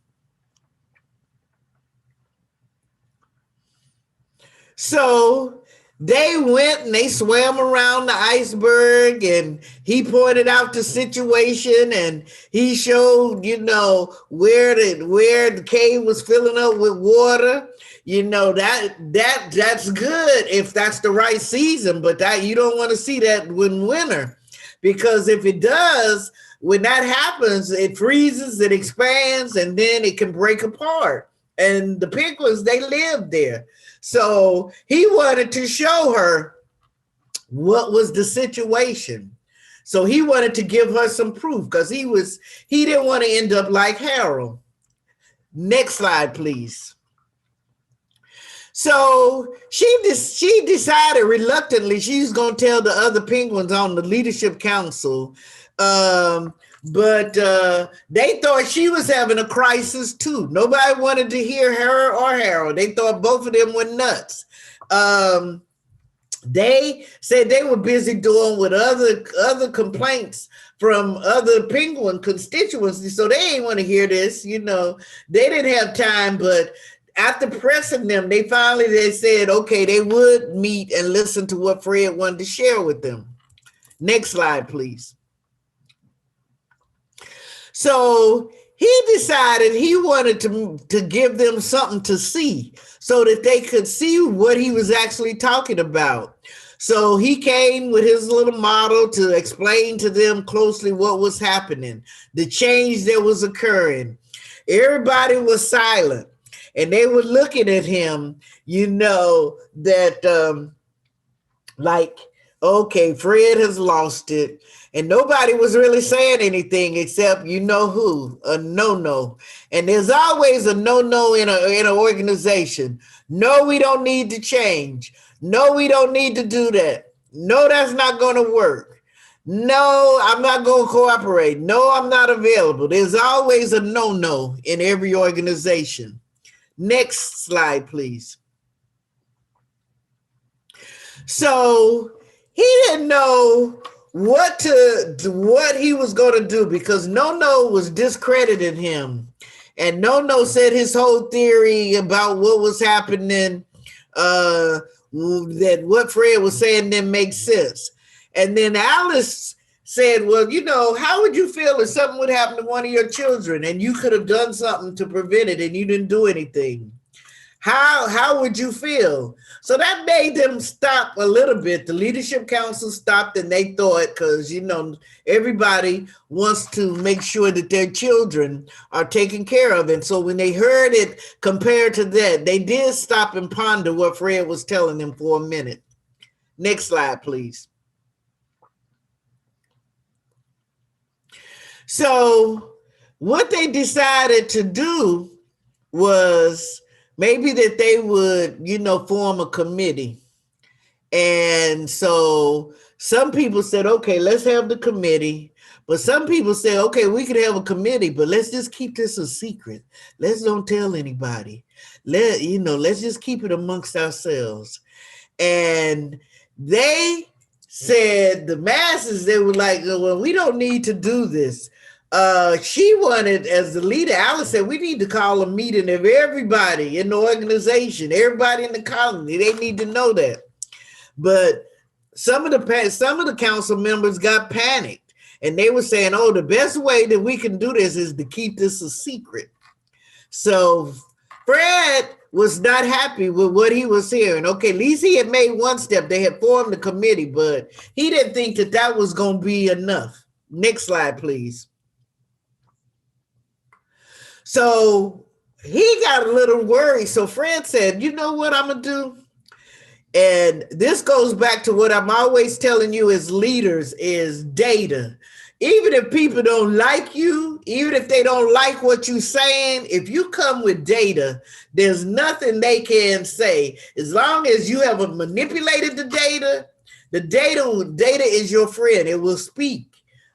So they went and they swam around the iceberg, and he pointed out the situation, and he showed, where the cave was filling up with water. That's good if that's the right season, but that you don't want to see that in winter, because if it does, when that happens, it freezes, it expands, and then it can break apart. And the penguins, they live there. So he wanted to show her what was the situation. So he wanted to give her some proof because he didn't want to end up like Harold. Next slide, please. So she decided reluctantly she was going to tell the other penguins on the leadership council, but they thought she was having a crisis too. Nobody wanted to hear her or Harold. They thought both of them were nuts. They said they were busy doing with other complaints from other penguin constituencies, so they didn't want to hear this. They didn't have time, but after pressing them, they said, okay, they would meet and listen to what Fred wanted to share with them. Next slide, please. So he decided he wanted to give them something to see so that they could see what he was actually talking about. So he came with his little model to explain to them closely what was happening, the change that was occurring. Everybody was silent, and they were looking at him, that like Okay, Fred has lost it. And nobody was really saying anything except you know who, a no-no. And there's always a no-no in an organization. No, we don't need to change. No, we don't need to do that. No, that's not going to work. No, I'm not going to cooperate. No, I'm not available. There's always a no-no in every organization. Next slide, please. So he didn't know what he was going to do because No was discrediting him, and No said his whole theory about what was happening, that what Fred was saying didn't make sense. And then Alice said, well, how would you feel if something would happen to one of your children and you could have done something to prevent it and you didn't do anything? How would you feel? So that made them stop a little bit. The leadership council stopped and they thought, because everybody wants to make sure that their children are taken care of. And so when they heard it compared to that, they did stop and ponder what Fred was telling them for a minute. Next slide, please. So what they decided to do was maybe that they would, form a committee. And so some people said, okay, let's have the committee. But some people said, okay, we could have a committee, but let's just keep this a secret. Let's don't tell anybody. Let's just keep it amongst ourselves. And they said, the masses, they were like, well, we don't need to do this. She wanted, as the leader, Alice said, we need to call a meeting of everybody in the organization, everybody in the colony. They need to know that. But some of the council members got panicked, and they were saying, oh, the best way that we can do this is to keep this a secret. So Fred was not happy with what he was hearing. Okay, at least he had made one step. They had formed the committee, but he didn't think that was going to be enough. Next slide, please. So he got a little worried. So Fred said, you know what I'm going to do? And this goes back to what I'm always telling you as leaders is data. Even if people don't like you, even if they don't like what you're saying, if you come with data, there's nothing they can say. As long as you have manipulated the data is your friend. It will speak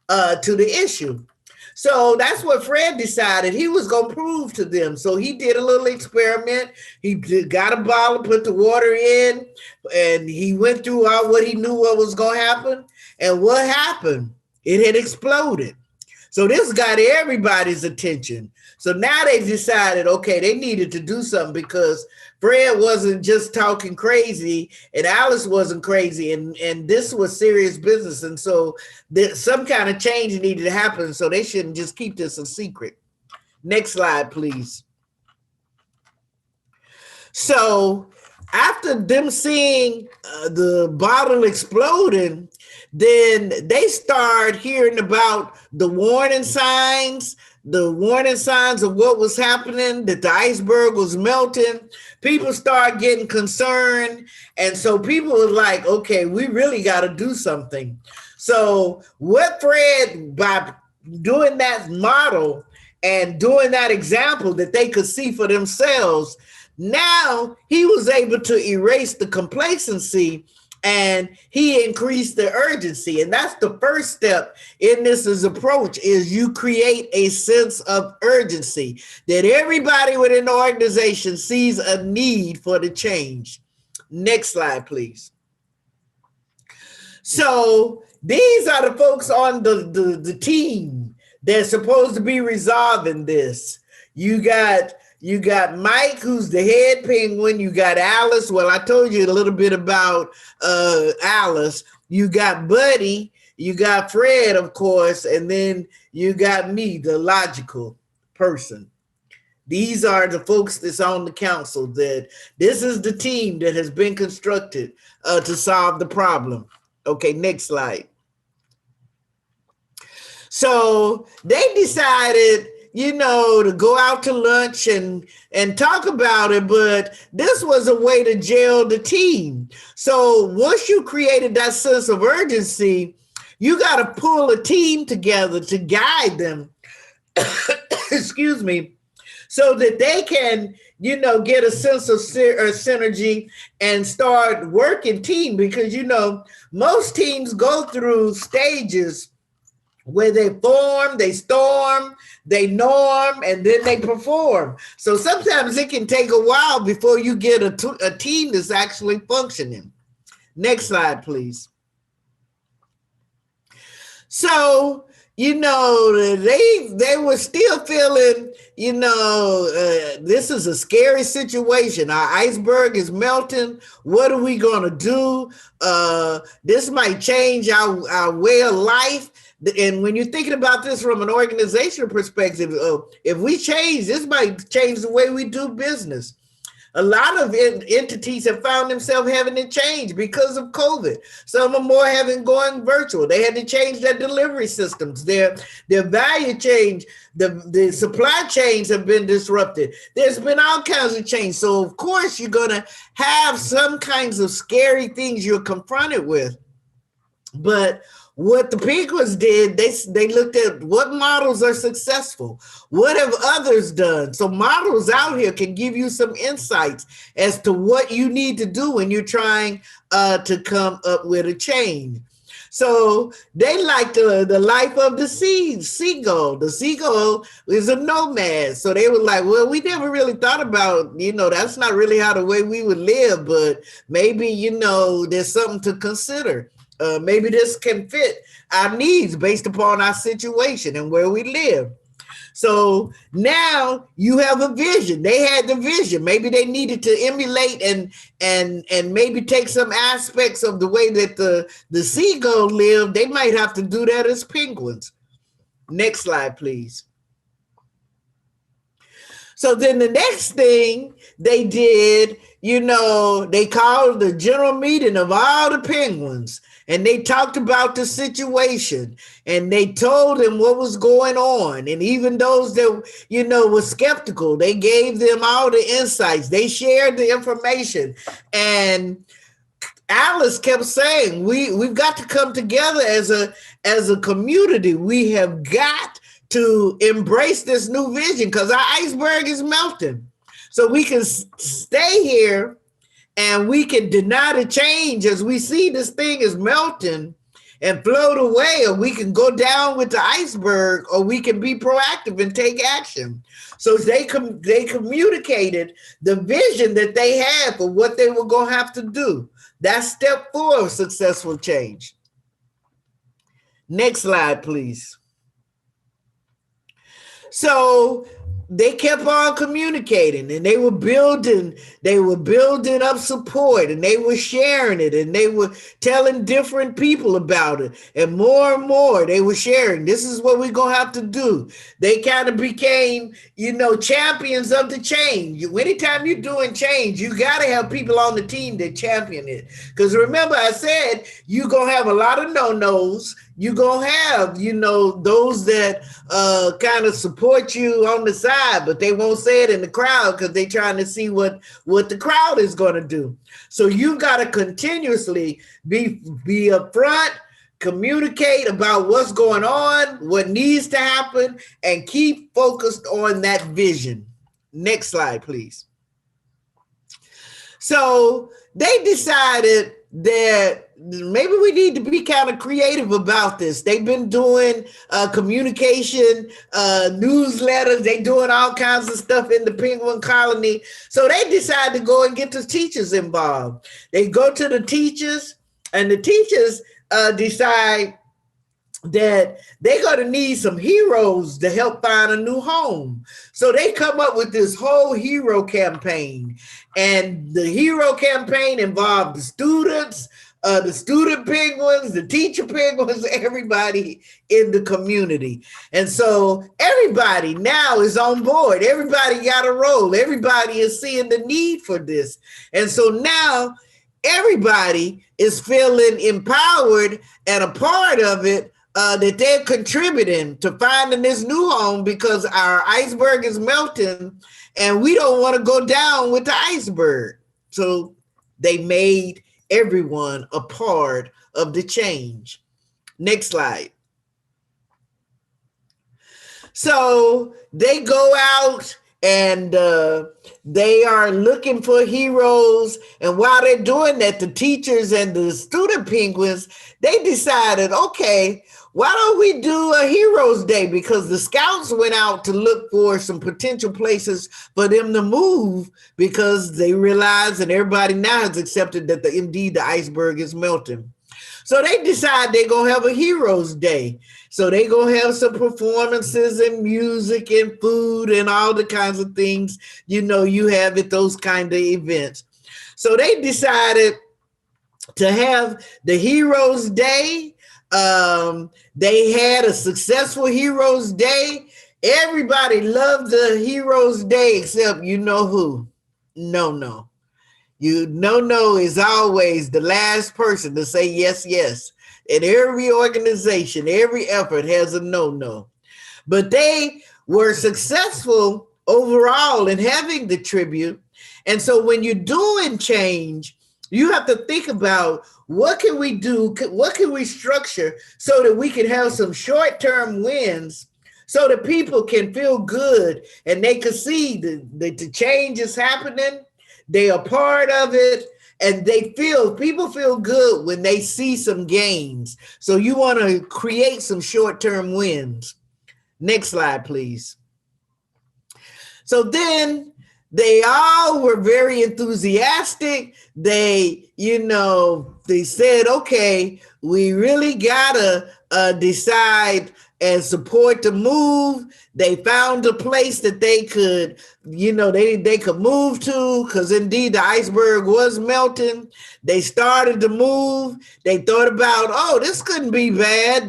to the issue. So that's what Fred decided he was going to prove to them. So he did a little experiment. He got a bottle, put the water in, and he went through all what he knew what was going to happen. And what happened? It had exploded. So this got everybody's attention. So now they decided, okay, they needed to do something because Fred wasn't just talking crazy and Alice wasn't crazy, and this was serious business. And so some kind of change needed to happen. So they shouldn't just keep this a secret. Next slide, please. So after them seeing the bottle exploding, then they start hearing about the warning signs of what was happening, that the iceberg was melting. People start getting concerned. And so people were like, okay, we really got to do something. So what Fred, by doing that model and doing that example that they could see for themselves, now he was able to erase the complacency and he increased the urgency. And that's the first step in this approach is you create a sense of urgency that everybody within the organization sees a need for the change. Next slide, please. So these are the folks on the team that's supposed to be resolving this. You got Mike, who's the head penguin. You got Alice. Well, I told you a little bit about Alice. You got Buddy. You got Fred, of course. And then you got me, the logical person. These are the folks that's on the council. That this is the team that has been constructed to solve the problem. Okay, next slide. So they decided, to go out to lunch and talk about it, but this was a way to gel the team. So once you created that sense of urgency, you got to pull a team together to guide them, excuse me, so that they can, get a sense of synergy and start working team. Because, most teams go through stages where they form, they storm, they norm, and then they perform. So sometimes it can take a while before you get a team that's actually functioning. Next slide, please. So, they were still feeling, this is a scary situation. Our iceberg is melting. What are we going to do? This might change our way of life. And when you're thinking about this from an organizational perspective, if we change, this might change the way we do business. A lot of entities have found themselves having to change because of COVID. Some are more having going virtual. They had to change their delivery systems, their value change, the supply chains have been disrupted. There's been all kinds of change. So of course you're gonna have some kinds of scary things you're confronted with. But what the Penguins did, they looked at what models are successful. What have others done? So models out here can give you some insights as to what you need to do when you're trying to come up with a change. So they like the life of the seagull. The seagull is a nomad. So they were like, well, we never really thought about, that's not really how the way we would live, but maybe, there's something to consider. Maybe this can fit our needs based upon our situation and where we live. So now you have a vision. They had the vision. Maybe they needed to emulate and maybe take some aspects of the way that the seagull lived. They might have to do that as penguins. Next slide, please. So then the next thing they did, they called the general meeting of all the penguins. And they talked about the situation and they told them what was going on. And even those that, were skeptical, they gave them all the insights. They shared the information. And Alice kept saying, we've got to come together as a community. We have got to embrace this new vision because our iceberg is melting. So we can stay here and we can deny the change as we see this thing is melting and float away, or we can go down with the iceberg, or we can be proactive and take action. So they communicated the vision that they had for what they were going to have to do. That's step 4 of successful change. Next slide, please. So they kept on communicating and they were building up support and they were sharing it and they were telling different people about it. And more they were sharing, this is what we're going to have to do. They kind of became, champions of the change. Anytime you're doing change, you got to have people on the team that champion it. Because remember, I said, you're going to have a lot of no-nos. You're going to have, those that kind of support you on the side, but they won't say it in the crowd because they're trying to see what the crowd is going to do. So you got to continuously be upfront, communicate about what's going on, what needs to happen, and keep focused on that vision. Next slide, please. So they decided that maybe we need to be kind of creative about this. They've been doing communication, newsletters. They doing all kinds of stuff in the penguin colony. So they decided to go and get the teachers involved. They go to the teachers and the teachers decide that they're going to need some heroes to help find a new home. So they come up with this whole hero campaign. And the hero campaign involved the students, the student penguins, the teacher penguins, everybody in the community. And so everybody now is on board. Everybody got a role. Everybody is seeing the need for this. And so now everybody is feeling empowered and a part of it that they're contributing to finding this new home because our iceberg is melting and we don't want to go down with the iceberg. So they made everyone a part of the change. Next slide. So they go out and they are looking for heroes. And while they're doing that, the teachers and the student penguins, they decided, okay, why don't we do a Heroes Day? Because the scouts went out to look for some potential places for them to move because they realized, and everybody now has accepted that indeed the iceberg is melting. So they decide they're going to have a Heroes Day. So they're going to have some performances and music and food and all the kinds of things, you have at those kind of events. So they decided to have the Heroes Day. They had a successful Heroes Day. Everybody loved the Heroes Day except you know who. No. No is always the last person to say yes, yes. And every organization, every effort has a no. But they were successful overall in having the tribute. And so when you're doing change, you have to think about what can we do, what can we structure so that we can have some short-term wins so that people can feel good and they can see that the change is happening. They are part of it, and people feel good when they see some gains. So you want to create some short-term wins. Next slide, please. So then they all were very enthusiastic. They said, okay, we really gotta decide and support the move. They found a place that they could, they could move to because indeed the iceberg was melting. They started to move. They thought about, this couldn't be bad.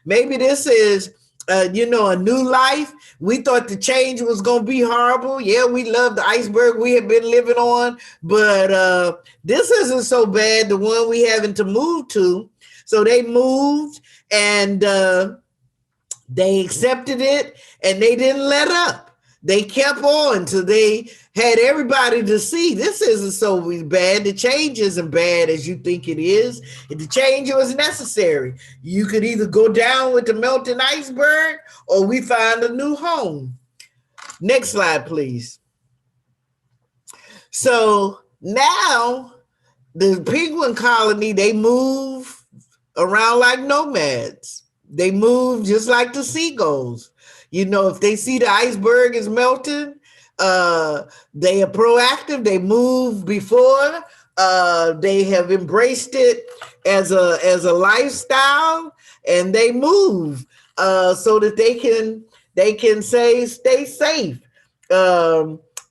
Maybe this is, a new life. We thought the change was going to be horrible. Yeah, we love the iceberg we have been living on, but this isn't so bad, the one we having to move to. So they moved and they accepted it and they didn't let up. They kept on till they had everybody to see this isn't so bad. The change isn't bad as you think it is. If the change was necessary, you could either go down with the melting iceberg or we find a new home. Next slide, please. So now the penguin colony, they move around like nomads. They move just like the seagulls. If they see the iceberg is melting, they are proactive. They move before. They have embraced it as a lifestyle, and they move so that they can stay safe.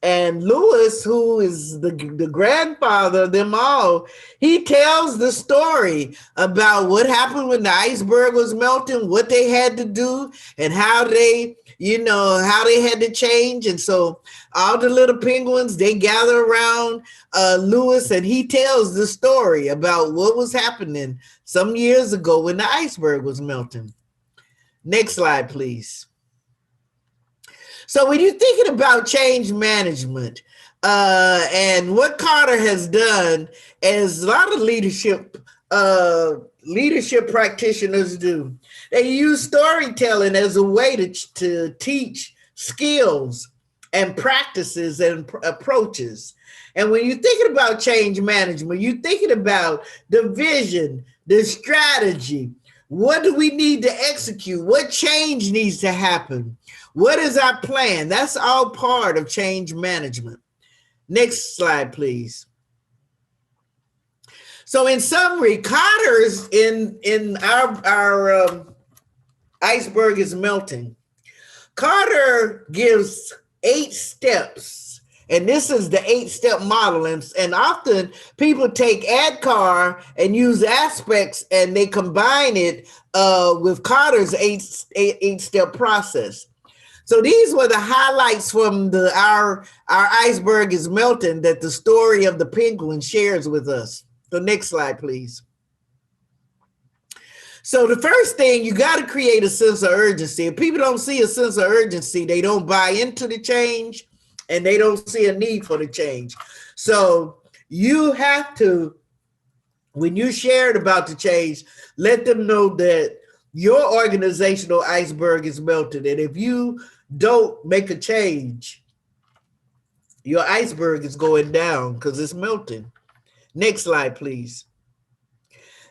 And Lewis, who is the grandfather of them all, he tells the story about what happened when the iceberg was melting, what they had to do, and how they had to change. And so all the little penguins, they gather around Lewis, and he tells the story about what was happening some years ago when the iceberg was melting. Next slide, please. So when you're thinking about change management and what Carter has done, as a lot of leadership practitioners do, they use storytelling as a way to teach skills and practices and approaches. And when you're thinking about change management, you're thinking about the vision, the strategy. What do we need to execute? What change needs to happen? What is our plan? That's all part of change management. Next slide, please. So in summary, Carter's in our iceberg is melting. Carter gives 8 steps, and this is the 8-step model. And often people take ADKAR and use aspects and they combine it with Carter's 8-step process. So these were the highlights from our iceberg is melting that the story of the penguin shares with us. So next slide, please. So the first thing, you got to create a sense of urgency. If people don't see a sense of urgency, they don't buy into the change and they don't see a need for the change. So you have to, when you shared about the change, let them know that your organizational iceberg is melted. And if you don't make a change, your iceberg is going down because it's melting. Next slide, please.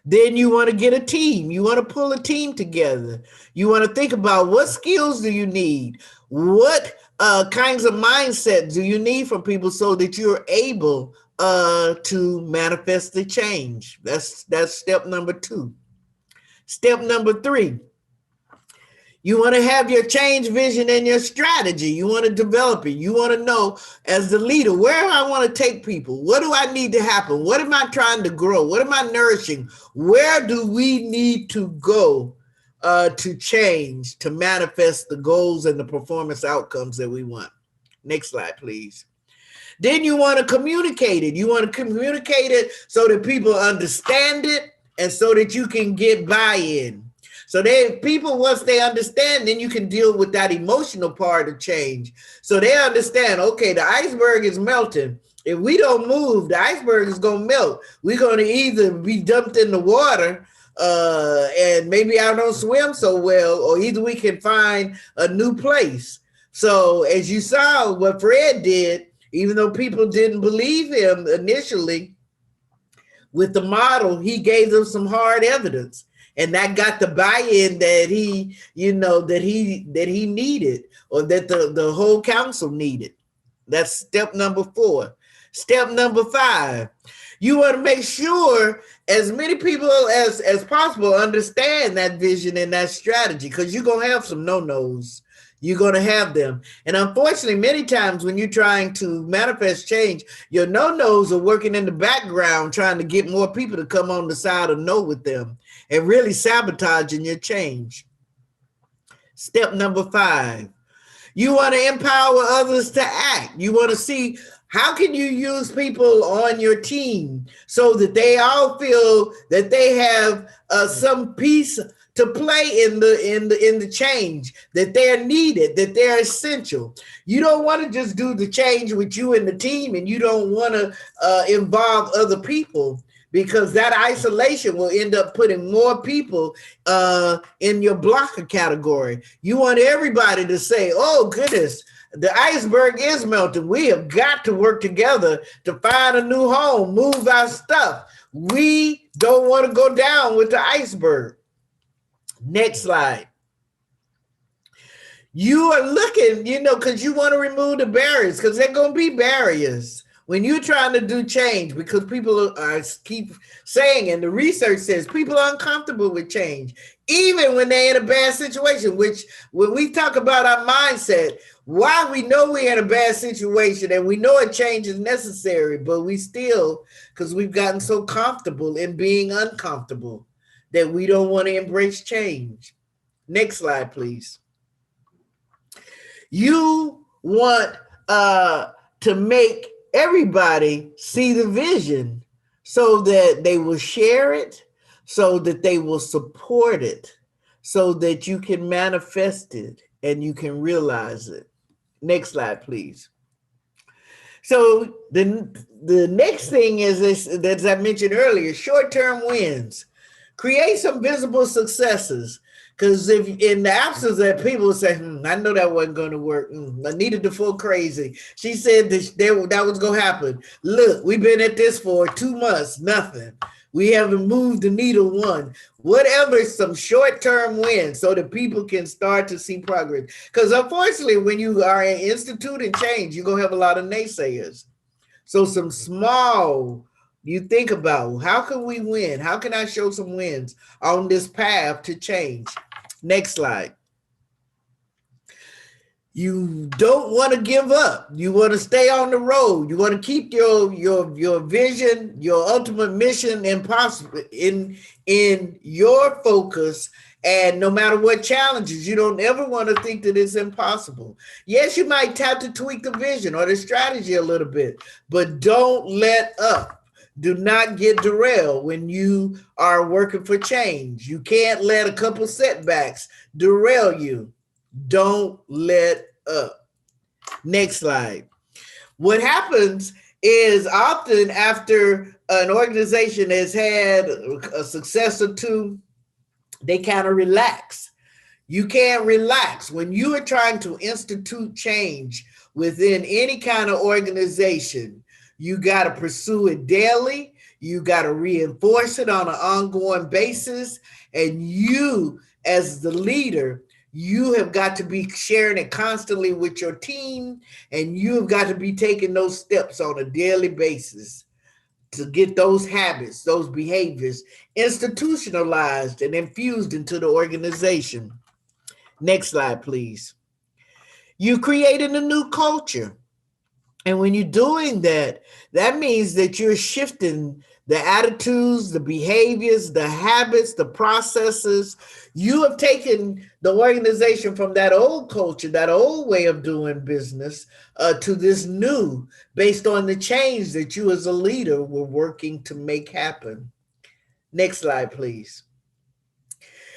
Then you want to get a team. You want to pull a team together. You want to think about what skills do you need? What kinds of mindset do you need from people so that you're able to manifest the change? That's step number 2. Step number 3. You want to have your change vision and your strategy. You want to develop it. You want to know, as the leader, where I want to take people. What do I need to happen? What am I trying to grow? What am I nourishing? Where do we need to go to change, to manifest the goals and the performance outcomes that we want? Next slide, please. Then you want to communicate it. You want to communicate it so that people understand it and so that you can get buy-in. So people, once they understand, then you can deal with that emotional part of change. So they understand, okay, the iceberg is melting. If we don't move, the iceberg is going to melt. We're going to either be dumped in the water and maybe I don't swim so well, or either we can find a new place. So as you saw what Fred did, even though people didn't believe him initially, with the model, he gave them some hard evidence. And that got the buy-in that he needed, or that the whole council needed. That's step number 4. Step number 5, you want to make sure as many people as possible understand that vision and that strategy, because you're going to have some no-nos. You're going to have them. And unfortunately, many times when you're trying to manifest change, your no-nos are working in the background, trying to get more people to come on the side of no with them, and really sabotaging your change. Step number 5, you want to empower others to act. You want to see, how can you use people on your team so that they all feel that they have some piece to play in the change, that they're needed, that they're essential. You don't want to just do the change with you and the team, and you don't want to involve other people, because that isolation will end up putting more people in your blocker category. You want everybody to say, oh goodness, the iceberg is melting. We have got to work together to find a new home, move our stuff. We don't want to go down with the iceberg. Next slide. You are looking, because you want to remove the barriers, because there are going to be barriers when you're trying to do change, because people keep saying, and the research says people are uncomfortable with change, even when they're in a bad situation, which when we talk about our mindset, why we know we're in a bad situation and we know a change is necessary, but we still, because we've gotten so comfortable in being uncomfortable, that we don't want to embrace change. Next slide, please. You want to make everybody see the vision so that they will share it, so that they will support it, so that you can manifest it and you can realize it. Next slide, please. So the next thing is this, as I mentioned earlier, short-term wins. Create some visible successes. Because if in the absence of people say, I know that wasn't going to work. Anita Davisfoe crazy. She said that was going to happen. Look, we've been at this for 2 months, nothing. We haven't moved the needle one. Whatever, some short-term wins so that people can start to see progress. Because unfortunately, when you are instituting change, you're going to have a lot of naysayers. So some small, you think about, how can we win? How can I show some wins on this path to change? Next slide. You don't want to give up. You want to stay on the road. You want to keep your vision, your ultimate mission in your focus. And no matter what challenges, you don't ever want to think that it's impossible. Yes, you might have to tweak the vision or the strategy a little bit, but don't let up. Do not get derailed when you are working for change. You can't let a couple setbacks derail you. Don't let up. Next slide. What happens is often after an organization has had a success or two, they kind of relax. You can't relax. When you are trying to institute change within any kind of organization, you got to pursue it daily. You got to reinforce it on an ongoing basis. And you, as the leader, you have got to be sharing it constantly with your team, and you have got to be taking those steps on a daily basis to get those habits, those behaviors institutionalized and infused into the organization. Next slide, please. You created a new culture. And when you're doing that, that means that you're shifting the attitudes, the behaviors, the habits, the processes. You have taken the organization from that old culture, that old way of doing business, to this new, based on the change that you as a leader were working to make happen. Next slide, please.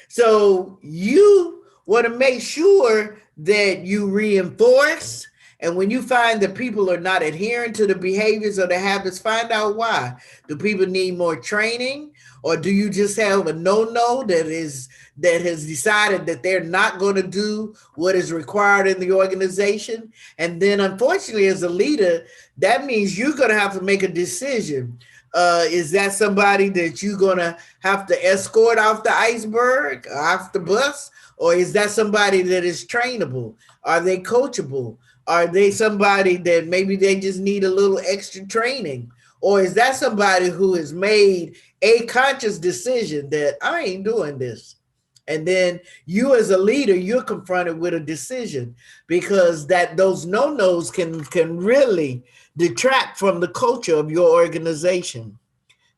So you want to make sure that you reinforce. And when you find that people are not adhering to the behaviors or the habits, find out why. Do people need more training? Or do you just have a no-no that has decided that they're not going to do what is required in the organization? And then unfortunately, as a leader, that means you're going to have to make a decision. Is that somebody that you're going to have to escort off the iceberg, off the bus? Or is that somebody that is trainable? Are they coachable? Are they somebody that maybe they just need a little extra training? Or is that somebody who has made a conscious decision that I ain't doing this? And then you as a leader, you're confronted with a decision, because those no-nos can really detract from the culture of your organization.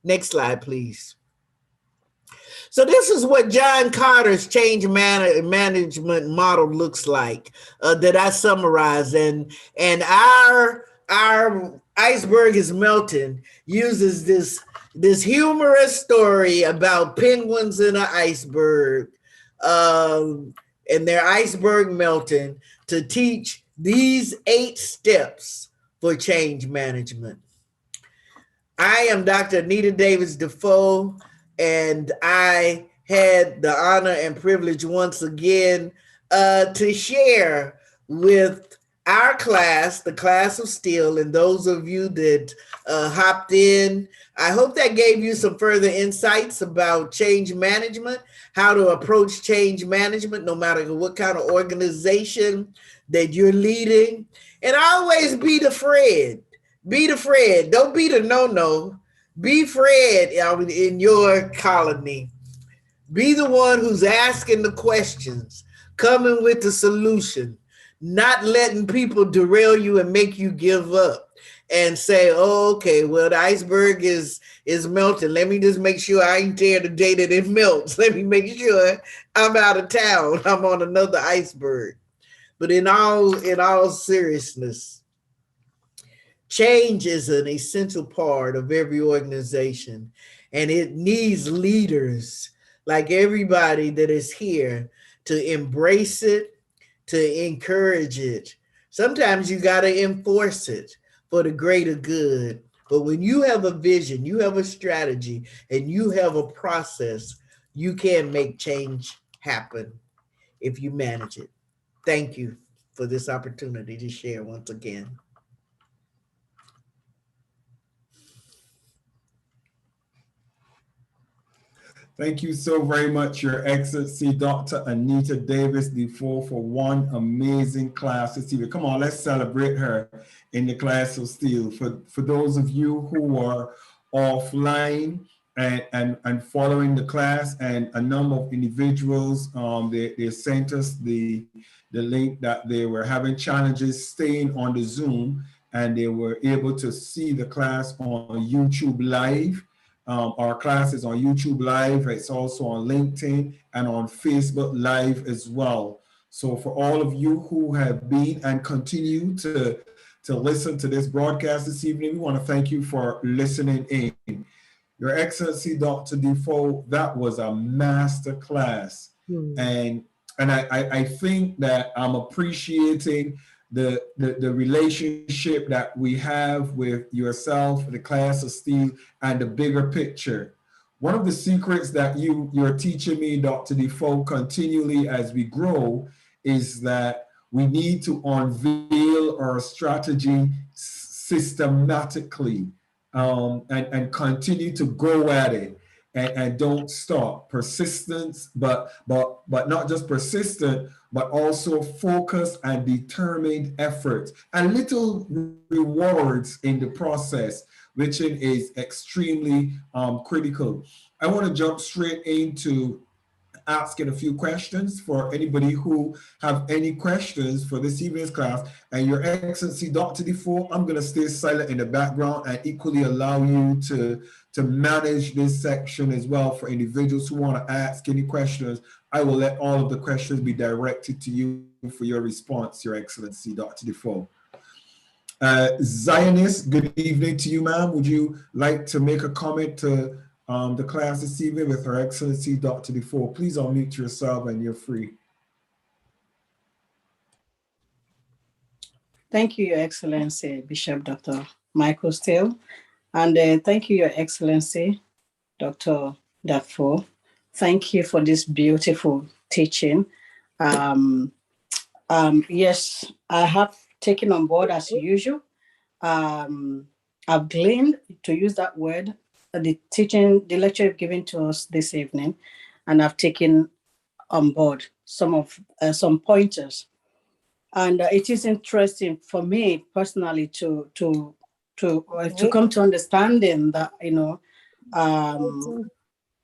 Next slide, please. So this is what John Carter's change management model looks like, that I summarized. And our iceberg is melting uses this humorous story about penguins in an iceberg, and their iceberg melting, to teach these 8 steps for change management. I am Dr. Anita Davis-Defoe, and I had the honor and privilege once again to share with our class, the class of Steel, and those of you that hopped in. I hope that gave you some further insights about change management, how to approach change management, no matter what kind of organization that you're leading. And always be the Fred. Be the Fred. Don't be the no-no. Be Fred in your colony. Be the one who's asking the questions, coming with the solution, not letting people derail you and make you give up and say, oh, okay, well, the iceberg is melting. Let me just make sure I ain't there the day that it melts. Let me make sure I'm out of town. I'm on another iceberg. But in all seriousness, change is an essential part of every organization, and it needs leaders like everybody that is here to embrace it, to encourage it. Sometimes you got to enforce it for the greater good. But when you have a vision, you have a strategy, and you have a process, you can make change happen if you manage it. Thank you for this opportunity to share once again. Thank you so very much, Your Excellency, Dr. Anita Davis-Defoe, for one amazing class this evening. Come on, let's celebrate her in the class of Steel. For those of you who are offline and following the class, and a number of individuals, they sent us the link that they were having challenges staying on the Zoom, and they were able to see the class on YouTube Live. Our class is on YouTube Live. It's also on LinkedIn and on Facebook Live as well. So for all of you who have been and continue to to listen to this broadcast this evening. We want to thank you for listening in. Your Excellency, Dr. Defoe, that was a master class. And I think that I'm appreciating the relationship that we have with yourself, the class of Steve, and the bigger picture. One of the secrets that you're teaching me, Dr. Defoe, continually as we grow is that we need to unveil our strategy systematically, and continue to go at it, and don't stop. Persistence, but not just persistent, but also focused and determined efforts and little rewards in the process, which is extremely critical. I want to jump straight into asking a few questions for anybody who have any questions for this evening's class. And Your Excellency, Dr. Defoe, I'm going to stay silent in the background and equally allow you to manage this section as well for individuals who want to ask any questions. I will let all of the questions be directed to you for your response, Your Excellency, Dr. Defoe. Zionist, good evening to you, ma'am. Would you like to make a comment to the class this evening with Her Excellency, Dr. Defoe? Please unmute yourself and you're free. Thank you, Your Excellency, Bishop Dr. Michael Steele. And thank you, Your Excellency, Dr. Defoe. Thank you for this beautiful teaching. Yes, I have taken on board as usual. I've gleaned, to use that word, the teaching, the lecture you've given to us this evening, and I've taken on board some pointers. And it is interesting for me personally to come to understanding that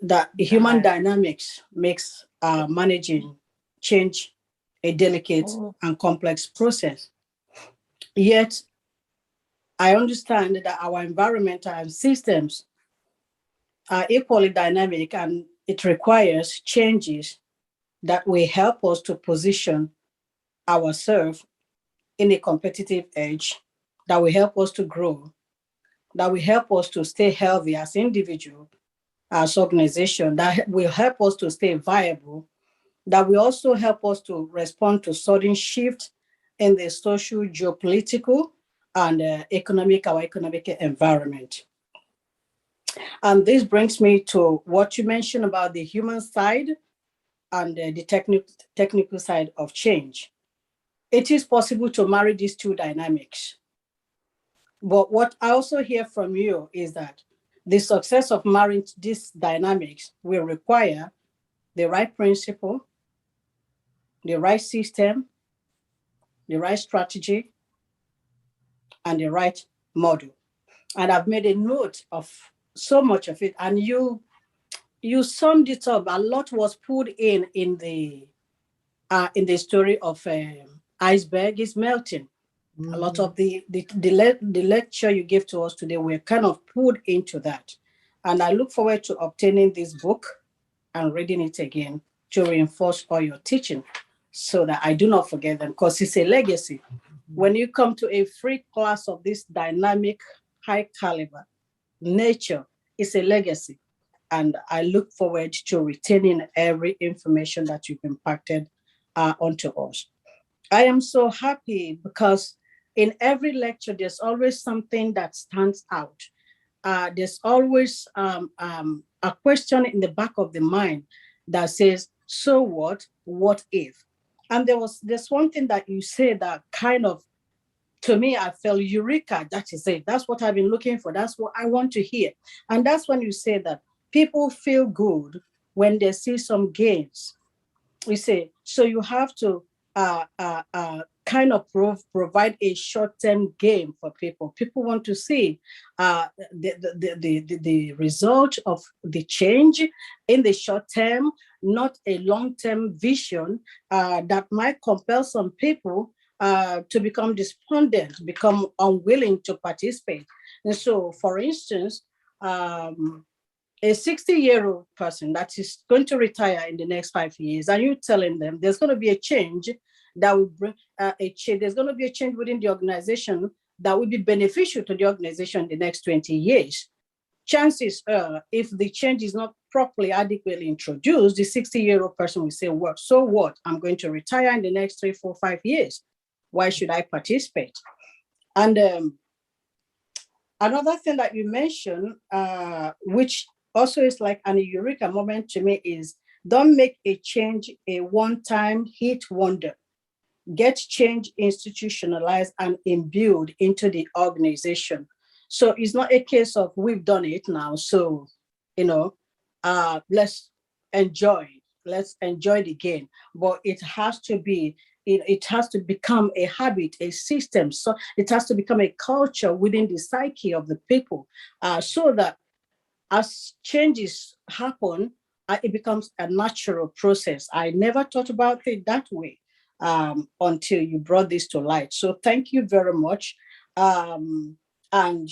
that human dynamics makes managing change a delicate and complex process. Yet, I understand that our environment and systems are equally dynamic, and it requires changes that will help us to position ourselves in a competitive edge, that will help us to grow, that will help us to stay healthy as individuals, as organization, that will help us to stay viable, that will also help us to respond to sudden shift in the social, geopolitical, and economic environment. And this brings me to what you mentioned about the human side and the technical side of change. It is possible to marry these two dynamics. But what I also hear from you is that the success of marrying these dynamics will require the right principle, the right system, the right strategy, and the right model. And I've made a note of so much of it. And you summed it up. A lot was put in the story of iceberg is melting. Mm-hmm. A lot of the lecture you gave to us today were kind of put into that. And I look forward to obtaining this book and reading it again to reinforce all your teaching so that I do not forget them, because it's a legacy. Mm-hmm. When you come to a free class of this dynamic, high caliber nature, it's a legacy. And I look forward to retaining every information that you've imparted onto us. I am so happy because in every lecture, there's always something that stands out. There's always a question in the back of the mind that says, so what? What if? And there's one thing that you said that kind of, to me, I felt eureka, that is it. That's what I've been looking for. That's what I want to hear. And that's when you say that people feel good when they see some gains. We say, so you have to kind of provide a short-term gain for people. People want to see the result of the change in the short term, not a long-term vision that might compel some people to become despondent, become unwilling to participate. And so, for instance, a 60-year-old person that is going to retire in the next 5 years, and you're telling them there's going to be a change that will bring a change. There's going to be a change within the organization that will be beneficial to the organization in the next 20 years. Chances are, if the change is not properly, adequately introduced, the 60-year-old person will say, well, so what? I'm going to retire in the next 3, 4, 5 years. Why should I participate? And another thing that you mentioned, which also is like an eureka moment to me, is don't make a change a one-time hit wonder. Get change institutionalized and imbued into the organization. So it's not a case of we've done it now, so let's enjoy. Let's enjoy the game. But it has to be, it has to become a habit, a system. So it has to become a culture within the psyche of the people, so that as changes happen, it becomes a natural process. I never thought about it that way until you brought this to light. So thank you very much. And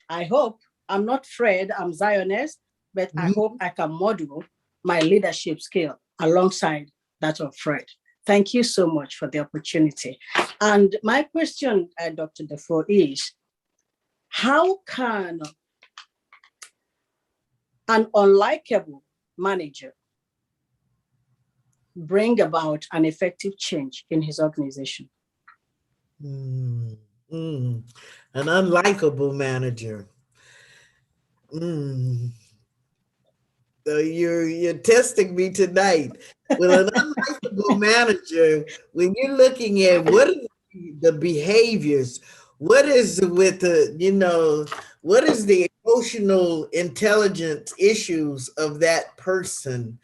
I hope, I'm not Fred, I'm Zionist, but I hope I can model my leadership skill alongside that of Fred. Thank you so much for the opportunity. And my question, Dr. Defoe, is how can an unlikable manager bring about an effective change in his organization? An unlikable manager. So you're testing me tonight. Well, an unlikable manager, when you're looking at what are the behaviors, what is with the, what is the emotional intelligence issues of that person?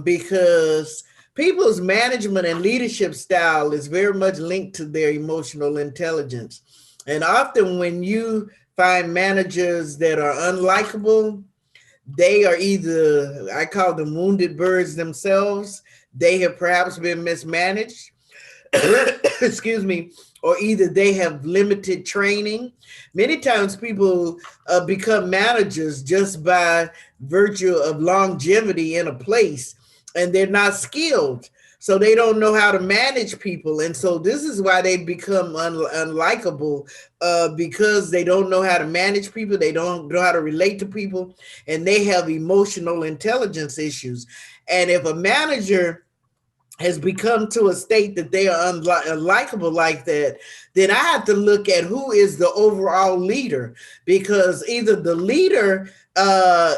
Because people's management and leadership style is very much linked to their emotional intelligence. And often when you find managers that are unlikable, they are either, I call them wounded birds themselves. They have perhaps been mismanaged, excuse me, or either they have limited training. Many times people become managers just by virtue of longevity in a place, and they're not skilled. So they don't know how to manage people. And so this is why they become unlikable, because they don't know how to manage people. They don't know how to relate to people, and they have emotional intelligence issues. And if a manager has become to a state that they are unlikable like that, then I have to look at who is the overall leader, because either the leader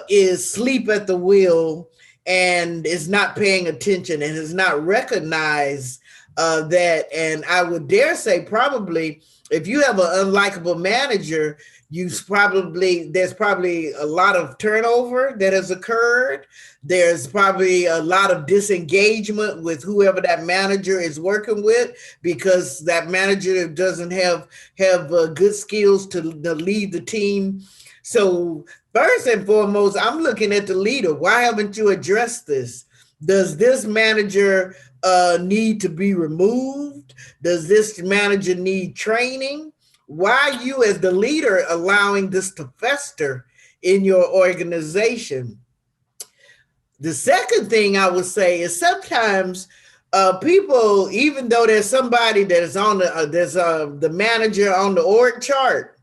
is asleep at the wheel and is not paying attention and has not recognized that. And I would dare say probably if you have an unlikable manager, there's probably a lot of turnover that has occurred. There's probably a lot of disengagement with whoever that manager is working with, because that manager doesn't have good skills to lead the team. So first and foremost, I'm looking at the leader. Why haven't you addressed this? Does this manager need to be removed? Does this manager need training? Why are you as the leader allowing this to fester in your organization? The second thing I would say is sometimes people, even though there's somebody that is on the manager on the org chart,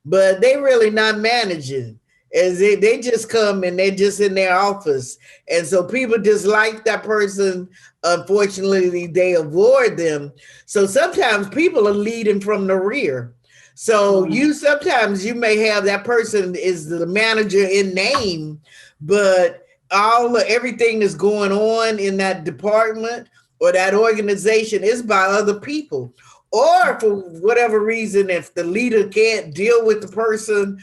but they really not managing. As they just come and they're just in their office. And so people dislike that person. Unfortunately, they avoid them. So sometimes people are leading from the rear. So sometimes you may have that person is the manager in name, but everything that's going on in that department or that organization is by other people. Or for whatever reason, if the leader can't deal with the person,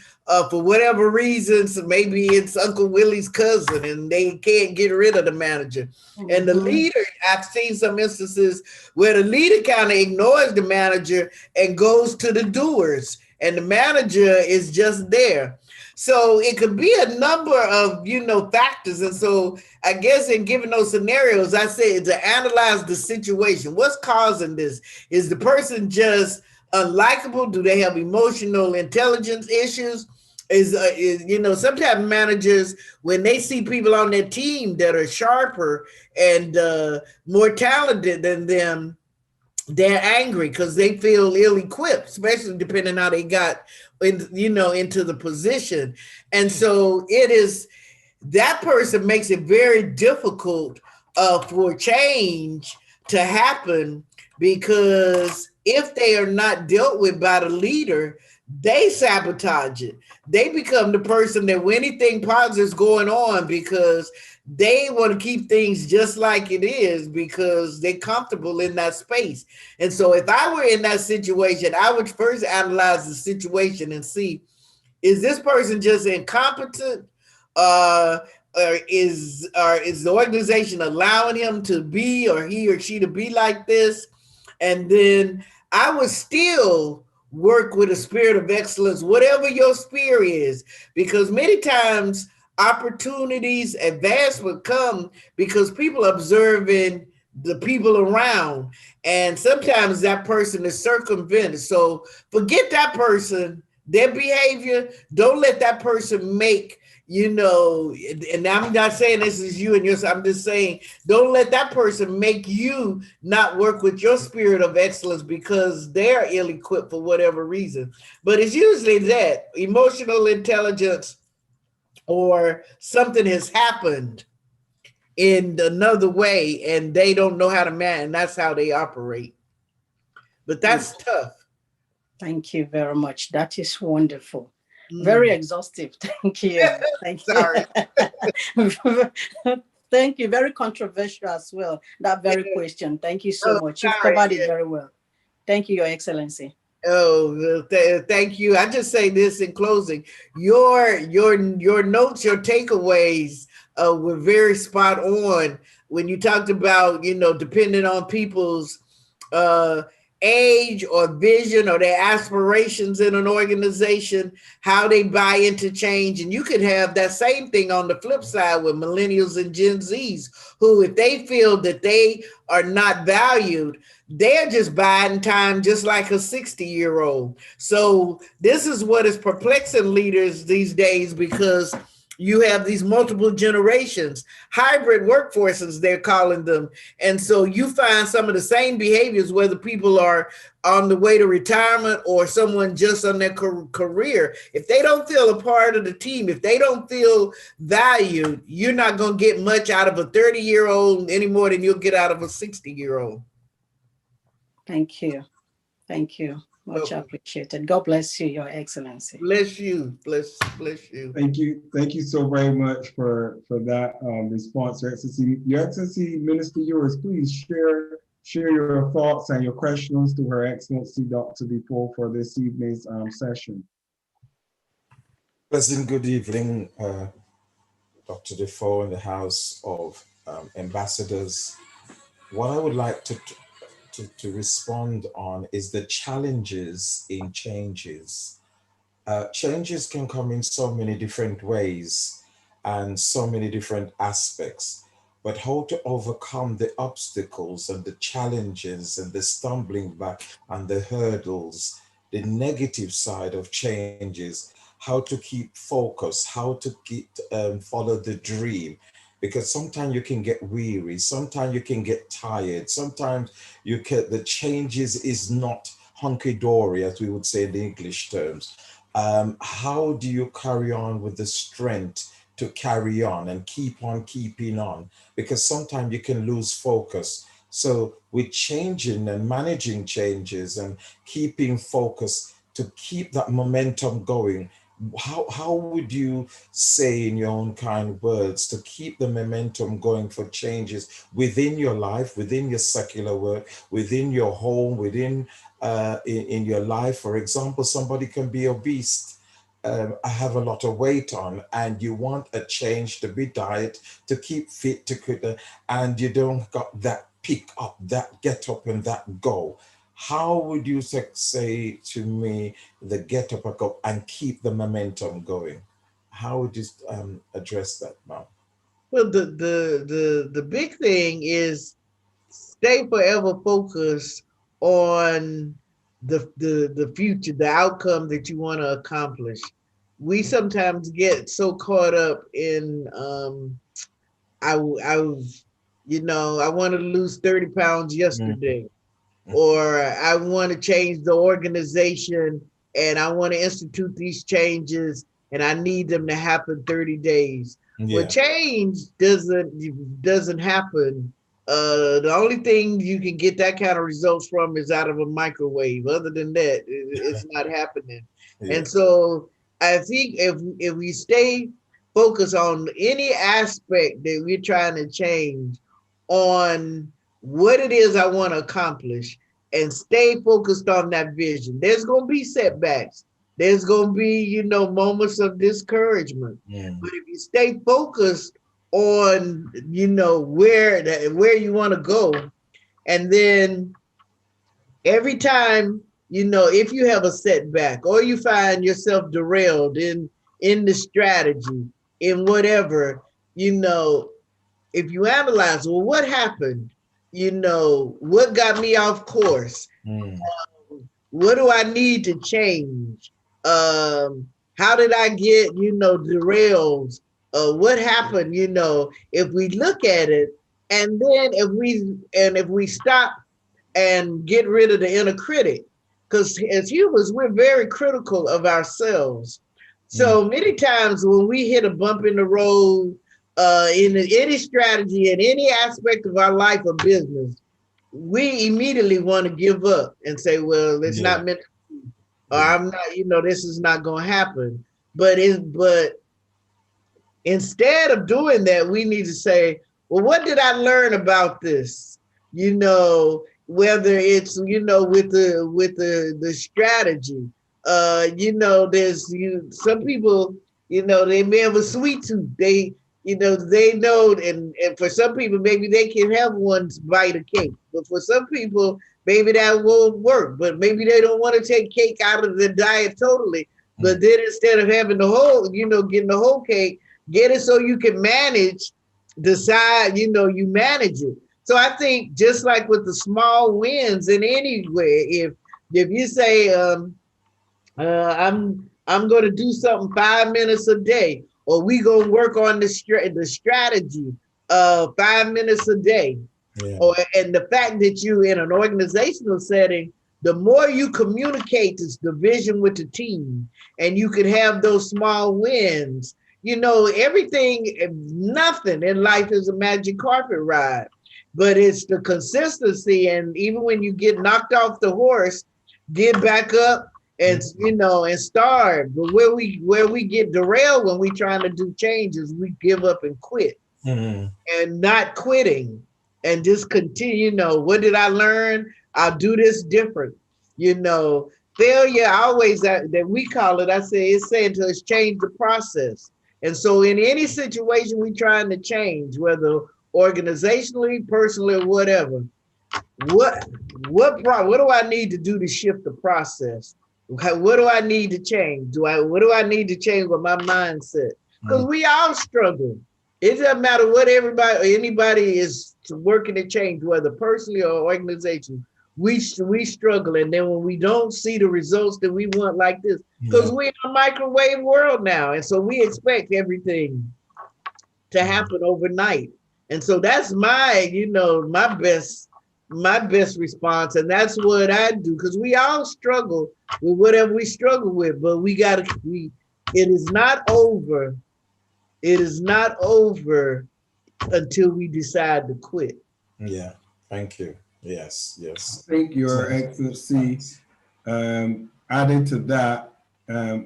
for whatever reasons, maybe it's Uncle Willie's cousin and they can't get rid of the manager. And the leader, I've seen some instances where the leader kind of ignores the manager and goes to the doers, and the manager is just there. So it could be a number of, factors. And so I guess in giving those scenarios, I say to analyze the situation. What's causing this? Is the person just unlikable? Do they have emotional intelligence issues? Sometimes managers, when they see people on their team that are sharper and more talented than them, they're angry because they feel ill-equipped, especially depending how they got into the position. And so it is, that person makes it very difficult for change to happen, because if they are not dealt with by the leader, they sabotage it. They become the person that when anything positive is going on, because they want to keep things just like it is because they're comfortable in that space. And so if I were in that situation, I would first analyze the situation and see, is this person just incompetent? Uh, or is the organization allowing him to be, or he or she to be like this? And then I would still work with a spirit of excellence, whatever your spirit is, because many times opportunities, advancement come because people observing the people around, and sometimes that person is circumvented. So forget that person, their behavior. Don't let that person make, and I'm not saying this is you and yours. I'm just saying, don't let that person make you not work with your spirit of excellence because they're ill-equipped for whatever reason. But it's usually that emotional intelligence, or something has happened in another way and they don't know how to manage, and that's how they operate. But that's tough. Thank you very much. That is wonderful. Very Mm. exhaustive. Thank you. Thank you. Sorry. Thank you. Very controversial as well. That very Yeah. question. Thank you so Oh, much. You've sorry. covered it Yeah. very well. Thank you, Your Excellency. Oh, thank you. I just say this in closing: your notes, your takeaways were very spot on when you talked about, depending on people's uh, age or vision or their aspirations in an organization, how they buy into change. And you could have that same thing on the flip side with millennials and Gen Zs, who, if they feel that they are not valued, they're just biding time just like a 60-year-old. So this is what is perplexing leaders these days, because you have these multiple generations, hybrid workforces, they're calling them. And so you find some of the same behaviors, whether people are on the way to retirement or someone just on their career. If they don't feel a part of the team, if they don't feel valued, you're not going to get much out of a 30-year-old any more than you'll get out of a 60-year-old. Thank you. Thank you. Much Welcome. appreciated. God bless you, Your Excellency. Bless you. Bless you. Thank you. Thank you so very much for that response, Your Excellency. Your Excellency, Minister Yours, please share your thoughts and your questions to Her Excellency Dr. Defoe for this evening's session. Pleasant good evening, Dr. Defoe in the House of Ambassadors. What I would like to respond on is the challenges in changes. Changes can come in so many different ways and so many different aspects, but how to overcome the obstacles and the challenges and the stumbling back and the hurdles, the negative side of changes, how to keep focus, how to keep follow the dream. Because sometimes you can get weary, sometimes you can get tired, sometimes the changes is not hunky-dory, as we would say in the English terms. How do you carry on with the strength to carry on and keep on keeping on? Because sometimes you can lose focus. So with changing and managing changes and keeping focus to keep that momentum going, how would you say in your own kind words to keep the momentum going for changes within your life, within your secular work, within your home, within in your life? For example, somebody can be obese. I have a lot of weight on, and you want a change to be diet, to keep fit, and you don't got that pick up, that get up and that go. How would you say to me the get up and go and keep the momentum going? How would you address that, ma'am? Well, the big thing is stay forever focused on the future, the outcome that you want to accomplish. We sometimes get so caught up in I was, I wanted to lose 30 pounds yesterday. or I want to change the organization and I want to institute these changes and I need them to happen 30 days. Well, Yeah. change doesn't happen. The only thing you can get that kind of results from is out of a microwave. Other than that, it's not happening. Yeah. And so I think if we stay focused on any aspect that we're trying to change on what it is I want to accomplish and stay focused on that vision. There's going to be setbacks. There's going to be, moments of discouragement. Mm. But if you stay focused on, where you want to go, and then every time, if you have a setback or you find yourself derailed in the strategy, in whatever, you know, if you analyze, well, what happened? What got me off course? Mm. What do I need to change? How did I get, derailed? What happened? If we look at it, and then if we stop and get rid of the inner critic, because as humans, we're very critical of ourselves. Mm. So many times when we hit a bump in the road, in any strategy, in any aspect of our life or business, we immediately want to give up and say, well, it's Yeah. not meant, or Yeah. I'm not, this is not going to happen. But instead of doing that, we need to say, well, what did I learn about this? Whether it's, with the strategy. There's some people, they may have a sweet tooth. They know, and for some people, maybe they can have one bite of cake. But for some people, maybe that won't work. But maybe they don't want to take cake out of their diet totally. Mm. But then instead of having the whole, getting the whole cake, get it so you can manage the side, you manage it. So I think just like with the small wins in anywhere, if you say, I'm going to do something 5 minutes a day, or we going to work on the strategy 5 minutes a day, Yeah. and the fact that you in an organizational setting, the more you communicate this division with the team, and you can have those small wins. Everything, nothing in life is a magic carpet ride, but it's the consistency. And even when you get knocked off the horse, get back up and and start. But where we get derailed when we trying to do changes, we give up and quit. Mm. And not quitting and just continue. What did I learn? I'll do this different. Failure always that we call it. I say it's saying to us, change the process. And so in any situation we trying to change, whether organizationally, personally, or whatever, what what do I need to do to shift the process? What do I need to change? What do I need to change with my mindset? Because Mm. we all struggle. It doesn't matter what anybody is working to change, whether personally or organization. We struggle, and then when we don't see the results that we want, like this, because Yeah. we're in a microwave world now, and so we expect everything to happen overnight. And so that's my best response. And that's what I do, because we all struggle with whatever we struggle with, but it is not over. It is not over until we decide to quit. Yeah. Thank you. Yes. Yes. I think Your So, Excellency, adding to that,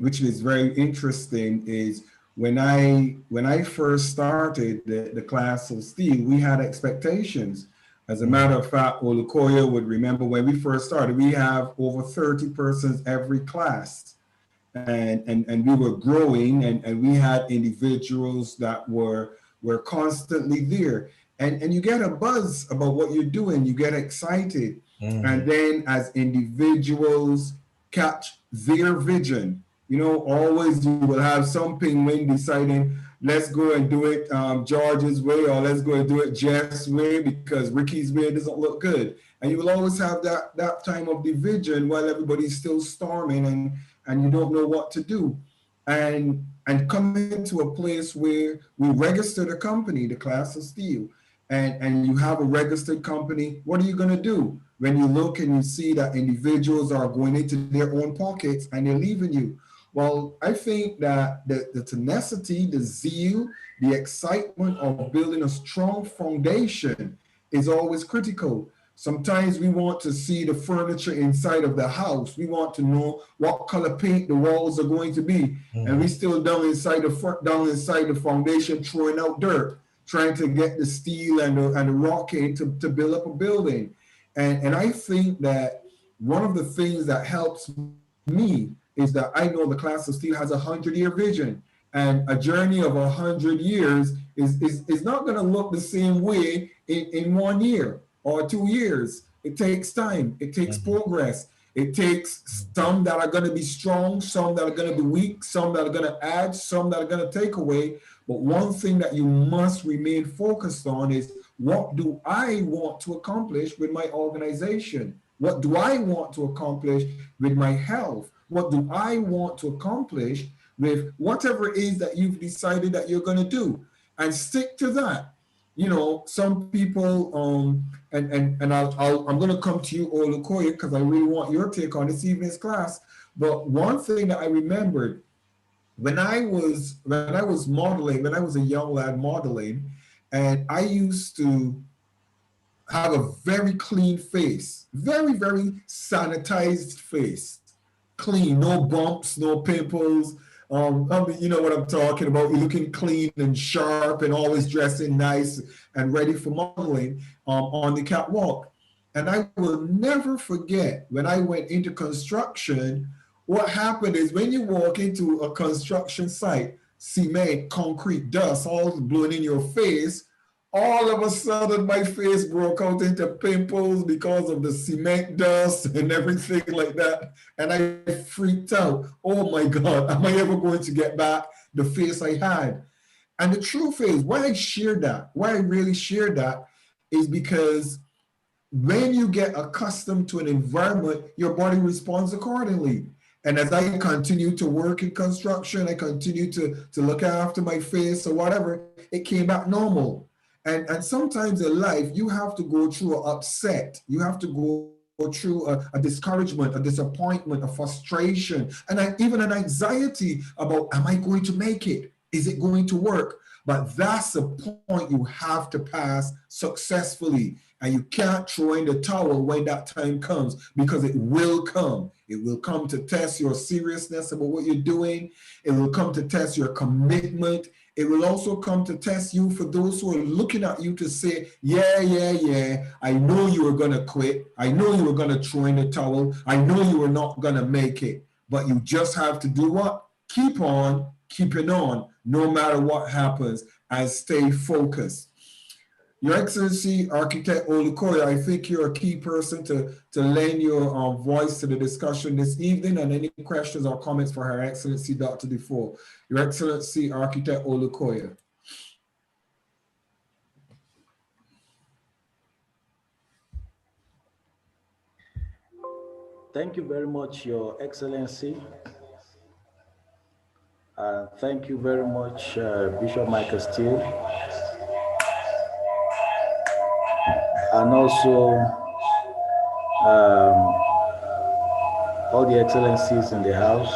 which is very interesting, is when I first started the class of steel, we had expectations. As a matter of fact, Olukoya would remember when we first started, we have over 30 persons every class. And we were growing, and we had individuals that were constantly there. And you get a buzz about what you're doing, you get excited. And then as individuals catch their vision, always you will have some penguin deciding, let's go and do it George's way, or let's go and do it Jeff's way, because Ricky's way doesn't look good. And you will always have that time of division while everybody's still storming, and you don't know what to do. And coming to a place where we registered a company, the Class of Steel, and you have a registered company, what are you going to do when you look and you see that individuals are going into their own pockets and they're leaving you? Well, I think that the tenacity, the zeal, the excitement of building a strong foundation is always critical. Sometimes we want to see the furniture inside of the house. We want to know what color paint the walls are going to be, and we still down inside the foundation, throwing out dirt, trying to get the steel and the rock in to build up a building. And I think that one of the things that helps me is that I know the class of steel has 100-year vision, and a journey of 100 years is not going to look the same way in 1 year or 2 years. It takes time. It takes progress. It takes some that are going to be strong, some that are going to be weak, some that are going to add, some that are going to take away. But one thing that you must remain focused on is, what do I want to accomplish with my organization? What do I want to accomplish with my health? What do I want to accomplish with whatever it is that you've decided that you're going to do? And stick to that. You know, some people, I'm going to come to you, Olukoya, because I really want your take on this evening's class. But one thing that I remembered when I was modeling, when I was a young lad modeling, and I used to have a very clean face, very, very sanitized face, clean, no bumps, no pimples. I mean, you know what I'm talking about. You're looking clean and sharp and always dressing nice and ready for modeling on the catwalk. And I will never forget when I went into construction, what happened is when you walk into a construction site, cement, concrete, dust, all blowing in your face, all of a sudden my face broke out into pimples because of the cement dust and everything like that. And I freaked out. Oh my God, am I ever going to get back the face I had? And the truth is, why I really shared that is because when you get accustomed to an environment, your body responds accordingly. And as I continue to work in construction, I continue to look after my face or whatever, it came back normal. And sometimes in life, you have to go through an upset. You have to go through a discouragement, a disappointment, a frustration, and even an anxiety about, am I going to make it? Is it going to work? But that's the point you have to pass successfully. And you can't throw in the towel when that time comes, because it will come. It will come to test your seriousness about what you're doing. It will come to test your commitment. It will also come to test you for those who are looking at you to say, yeah, I know you were going to quit. I know you were going to throw in the towel. I know you were not going to make it. But you just have to do what? Keep on keeping on, no matter what happens, and stay focused. Your Excellency, Architect Olukoya, I think you're a key person to lend your voice to the discussion this evening, and any questions or comments for Her Excellency, Dr. Defoe. Your Excellency, Architect Olukoya. Thank you very much, Your Excellency. Thank you very much, Bishop Michael Steele. And also all the excellencies in the house.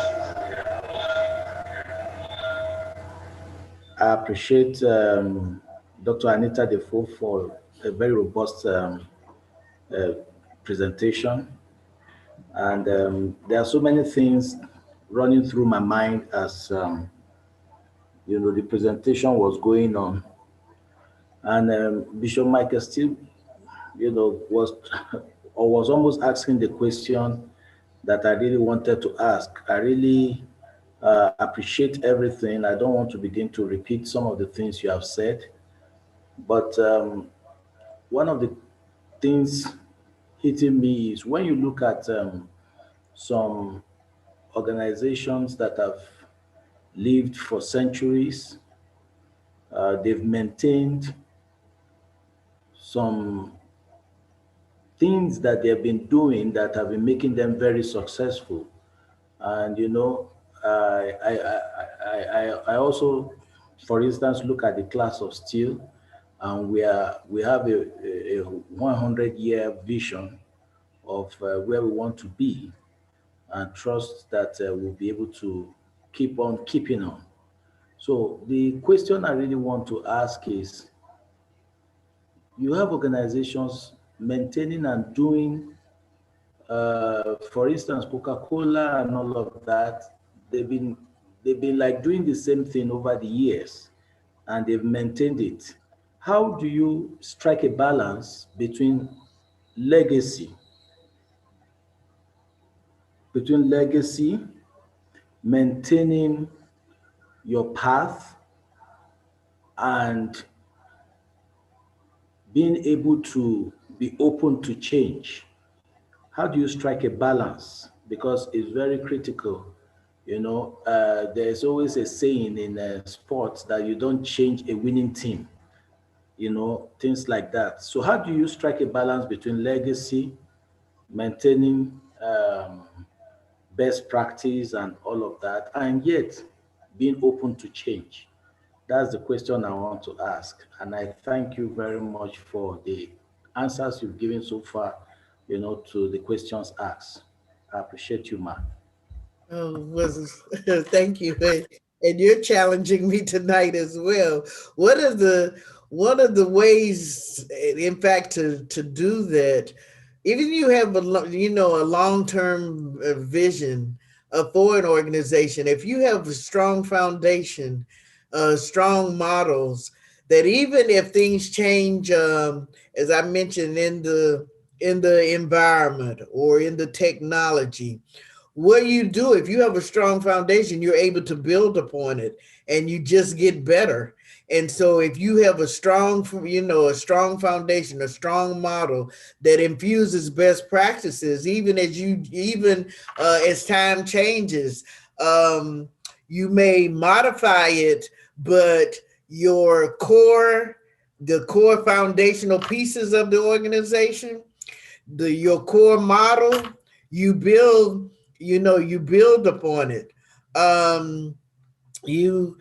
I appreciate Dr. Anita Davis-Defoe for a very robust presentation. And there are so many things running through my mind as the presentation was going on. And Bishop Michael Steele, was almost asking the question that I really wanted to ask. I really appreciate everything. I don't want to begin to repeat some of the things you have said, but one of the things hitting me is when you look at some organizations that have lived for centuries, they've maintained some things that they've been doing that have been making them very successful. And I also, for instance, look at the class of steel. and we have a 100-year vision of where we want to be, and trust that we'll be able to keep on keeping on. So the question I really want to ask is, you have organizations maintaining and doing, for instance, Coca-Cola and all of that, they've been like doing the same thing over the years, and they've maintained it. How do you strike a balance legacy, between legacy, maintaining your path, and being able to be open to change? How do you strike a balance? Because it's very critical. There's always a saying in sports that you don't change a winning team, things like that. So how do you strike a balance between legacy, maintaining best practice and all of that, and yet being open to change? That's the question I want to ask. And I thank you very much for the answers you've given so far, to the questions asked. I appreciate you, man. Thank you. And you're challenging me tonight as well. One of the ways, in fact, to do that, even you have a long-term vision for an organization, if you have a strong foundation, strong models, that even if things change, as I mentioned, in the environment or in the technology, what you do, if you have a strong foundation, you're able to build upon it, and you just get better. And so if you have a strong foundation, a strong model that infuses best practices, even as time changes, you may modify it, but the core foundational pieces of the organization, your core model, you build upon it. You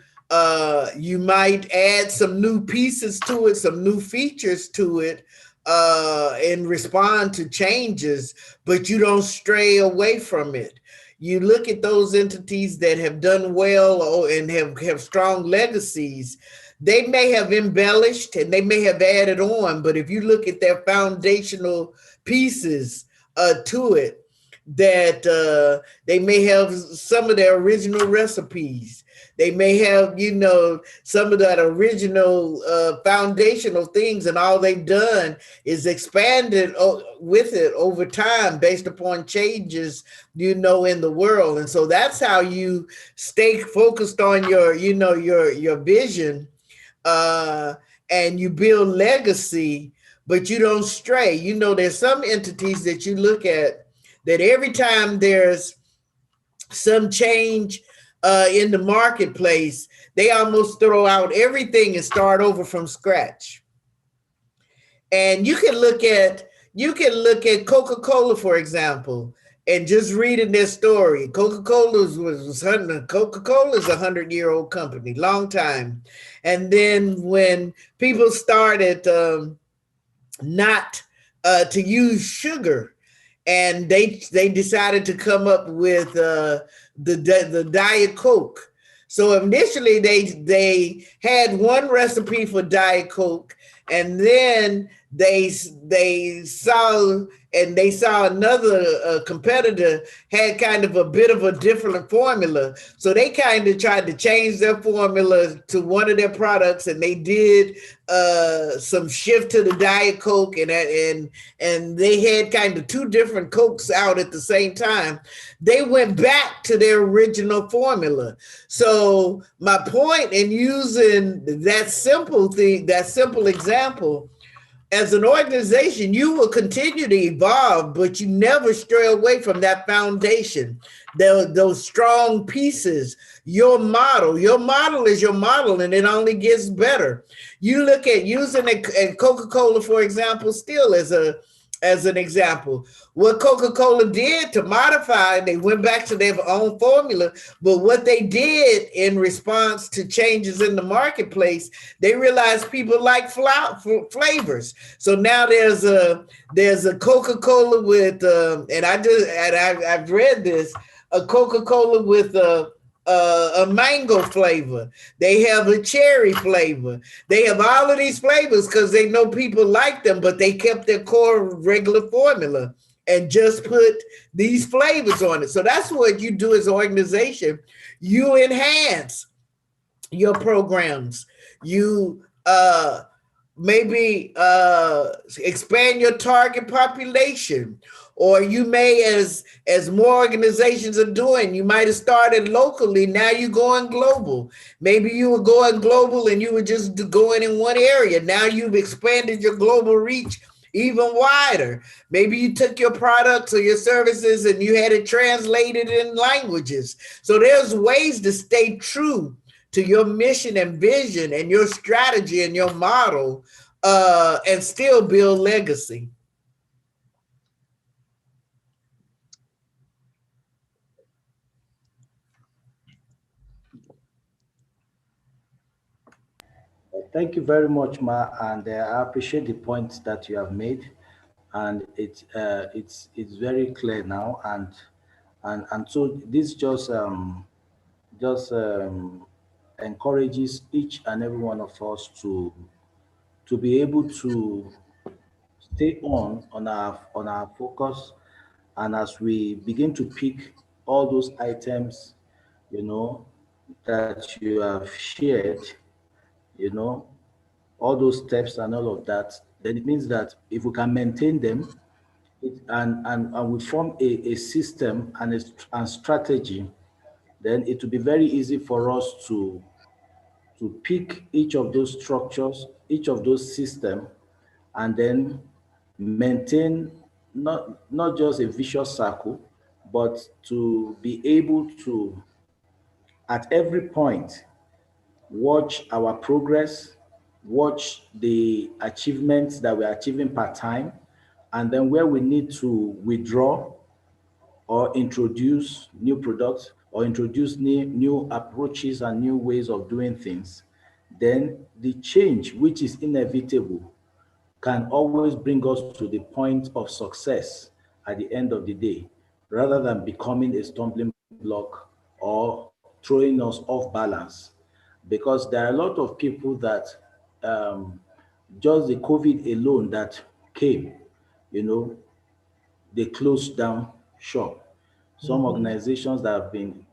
might add some new pieces to it, some new features to it, and respond to changes, but you don't stray away from it. You look at those entities that have done well and have strong legacies. They may have embellished and they may have added on, but if you look at their foundational pieces to it, that they may have some of their original recipes. They may have, some of that original foundational things, and all they've done is expanded with it over time based upon changes, in the world. And so that's how you stay focused on your vision, and you build legacy, but you don't stray. There's some entities that you look at that every time there's some change in the marketplace, they almost throw out everything and start over from scratch. And you can look at Coca-Cola, for example, and just reading their story. Coca-Cola is a 100-year-old company, long time. And then when people started not to use sugar, and they decided to come up with the Diet Coke. So initially they had one recipe for Diet Coke, and then they saw another competitor had kind of a bit of a different formula. So they kind of tried to change their formula to one of their products, and they did some shift to the Diet Coke, and they had kind of two different Cokes out at the same time. They went back to their original formula. So my point in using that simple example, as an organization, you will continue to evolve, but you never stray away from that foundation, those strong pieces, your model is your model, and it only gets better. You look at using a Coca-Cola, for example, still as as an example. What Coca-Cola did to modify, they went back to their own formula, but what they did in response to changes in the marketplace, they realized people like flavors. So now there's a Coca-Cola with I've read this, a Coca-Cola with a mango flavor. They have a cherry flavor. They have all of these flavors because they know people like them, but they kept their core regular formula and just put these flavors on it. So that's what you do as an organization. You enhance your programs. You maybe expand your target population, or you may, as more organizations are doing, you might have started locally, now you're going global. Maybe you were going global and you were just going in one area, now you've expanded your global reach even wider. Maybe you took your products or your services and you had it translated in languages. So there's ways to stay true to your mission and vision and your strategy and your model, and still build legacy. Thank you very much, Ma, and I appreciate the points that you have made, and it's very clear now, and so this just encourages each and every one of us to be able to stay on our focus, and as we begin to pick all those items, you know, that you have shared, you know, all those steps and all of that, then it means that if we can maintain them, and we form a system and strategy, then it will be very easy for us to pick each of those structures, each of those systems, and then maintain not just a vicious circle, but to be able to, at every point, watch our progress, watch the achievements that we're achieving per time, and then where we need to withdraw or introduce new products or introduce new approaches and new ways of doing things, then the change, which is inevitable, can always bring us to the point of success at the end of the day, rather than becoming a stumbling block or throwing us off balance. Because there are a lot of people that um, just the COVID alone that came, you know, they closed down shop. Some Mhm. organizations that have been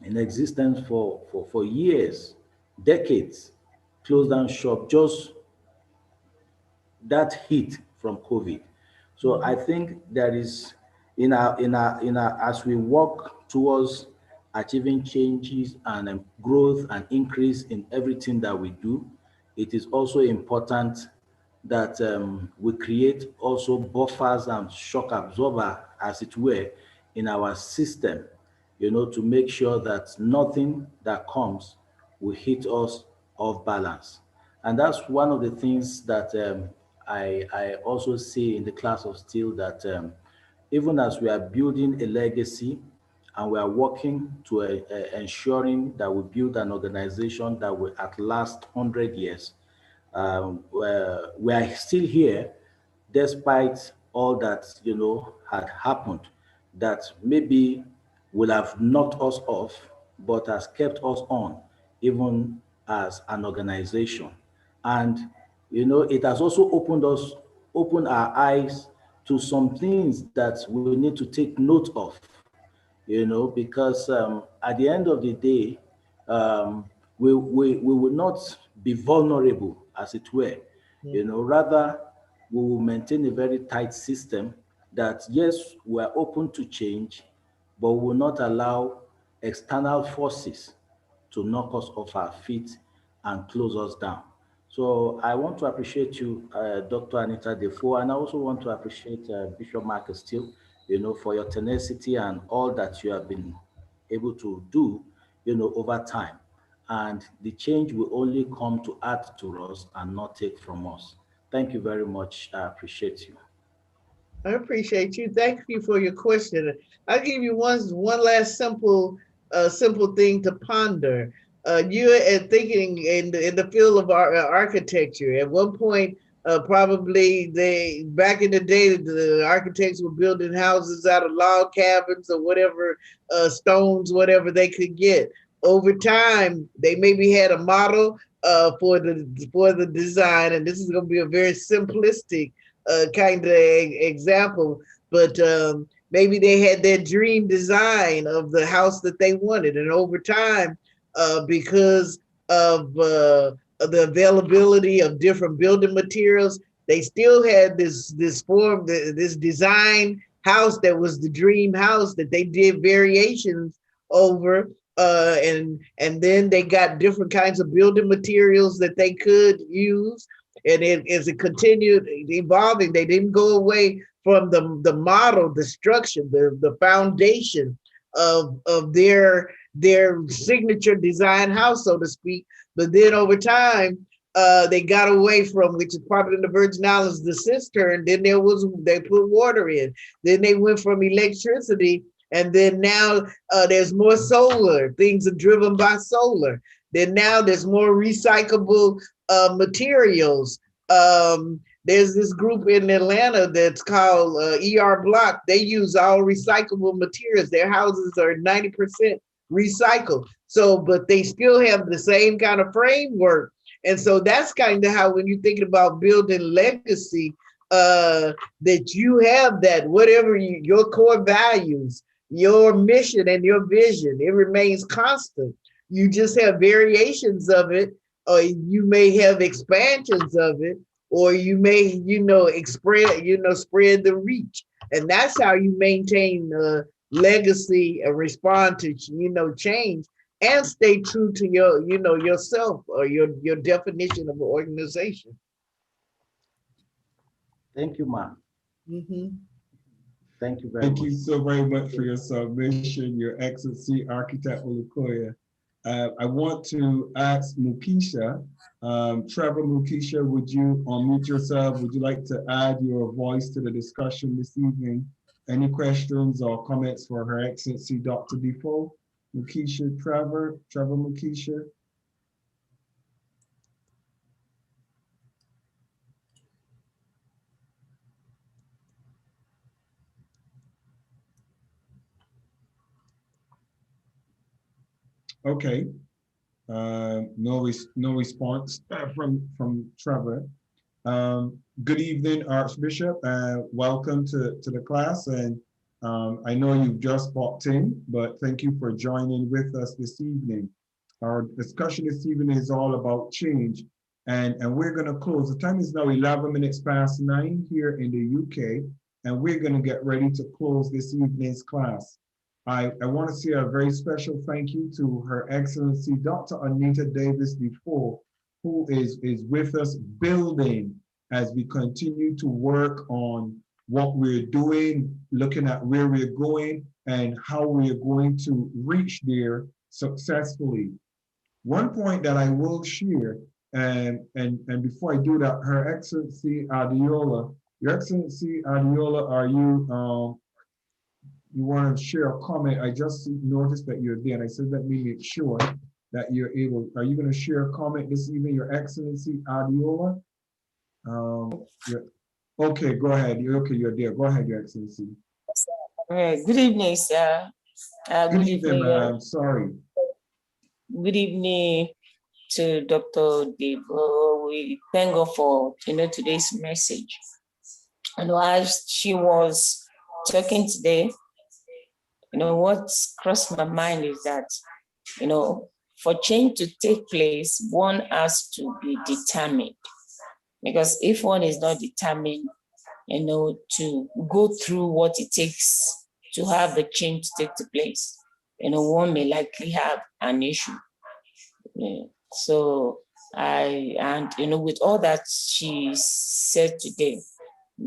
in existence for years, decades, closed down shop, just that hit from COVID. So I Mhm. think there is, in our as we work towards achieving changes and growth and increase in everything that we do, it is also important that we create also buffers and shock absorber, as it were, in our system, to make sure that nothing that comes will hit us off balance. And that's one of the things that I also see in the class of steel, that even as we are building a legacy and we are working to ensuring that we build an organization that will at last 100 years, we are still here despite all that had happened, that maybe will have knocked us off, but has kept us on, even as an organization. And it has also opened our eyes to some things that we need to take note of, because at the end of the day, we will not be vulnerable, as it were. Rather, we will maintain a very tight system that, yes, we are open to change, but we will not allow external forces to knock us off our feet and close us down. So I want to appreciate you, Dr. Anita Defoe, and I also want to appreciate Bishop Marcus Steele, for your tenacity and all that you have been able to do, over time. And the change will only come to add to us and not take from us. Thank you very much. I appreciate you. I appreciate you. Thank you for your question. I'll give you one last simple thing to ponder. You're thinking in the field of architecture. At one point, probably they back in the day, the architects were building houses out of log cabins or whatever, stones, whatever they could get. Over time, they maybe had a model for the design, and this is going to be a very simplistic kind of example, but maybe they had their dream design of the house that they wanted, and over time, because of the availability of different building materials, they still had this design house that was the dream house that they did variations over. And then they got different kinds of building materials that they could use, and as it continued evolving, they didn't go away from the model, the structure, the foundation of their signature design house, so to speak. But then over time, they got away from, which is probably in the Virgin Islands, the cistern. Then they put water in. Then they went from electricity, and then now there's more solar. Things are driven by solar. Then now there's more recyclable materials. There's this group in Atlanta that's called ER Block. They use all recyclable materials. Their houses are 90% recycled. So, but they still have the same kind of framework. And so that's kind of how, when you're thinking about building legacy, that you have that, whatever your core values, your mission and your vision, it remains constant. You just have variations of it, or you may have expansions of it, or you may, spread the reach. And that's how you maintain legacy and respond to, change, and stay true to your, yourself, or your definition of an organization. Thank you, Ma. Mm-hmm. Thank you very much. Thank you so very much for your submission, Your Excellency, Architect Olukoya. I want to ask Mukisha, Trevor Mukisha, would you unmute yourself? Would you like to add your voice to the discussion this evening? Any questions or comments for Her Excellency, Dr. Defoe? Mukisha, Trevor Mukisha. Okay. No response from Trevor. Good evening, Archbishop. Welcome to the class. And I know you've just popped in, but thank you for joining with us this evening. Our discussion this evening is all about change. And we're going to close. The time is now 11 minutes past 9 here in the UK. And we're going to get ready to close this evening's class. I want to say a very special thank you to Her Excellency, Dr. Anita Davis-Defoe, who is with us building as we continue to work on what we're doing, looking at where we're going and how we're going to reach there successfully. One point that I will share, and before I do that, Her Excellency Adiola, Your Excellency Adiola, are you you want to share a comment? I just noticed that you're there, and I said, let me make sure that you're able. Are you going to share a comment this evening, Your Excellency Adiola? Okay, go ahead. You're there. Go ahead, Your Excellency. Good evening, sir. Good evening, ma'am. Sorry. Good evening to Dr. Defoe. We thank God for today's message. And as she was talking today, what crossed my mind is that, for change to take place, one has to be determined. Because if one is not determined, to go through what it takes to have the change take place, one may likely have an issue. Yeah. So with all that she said today,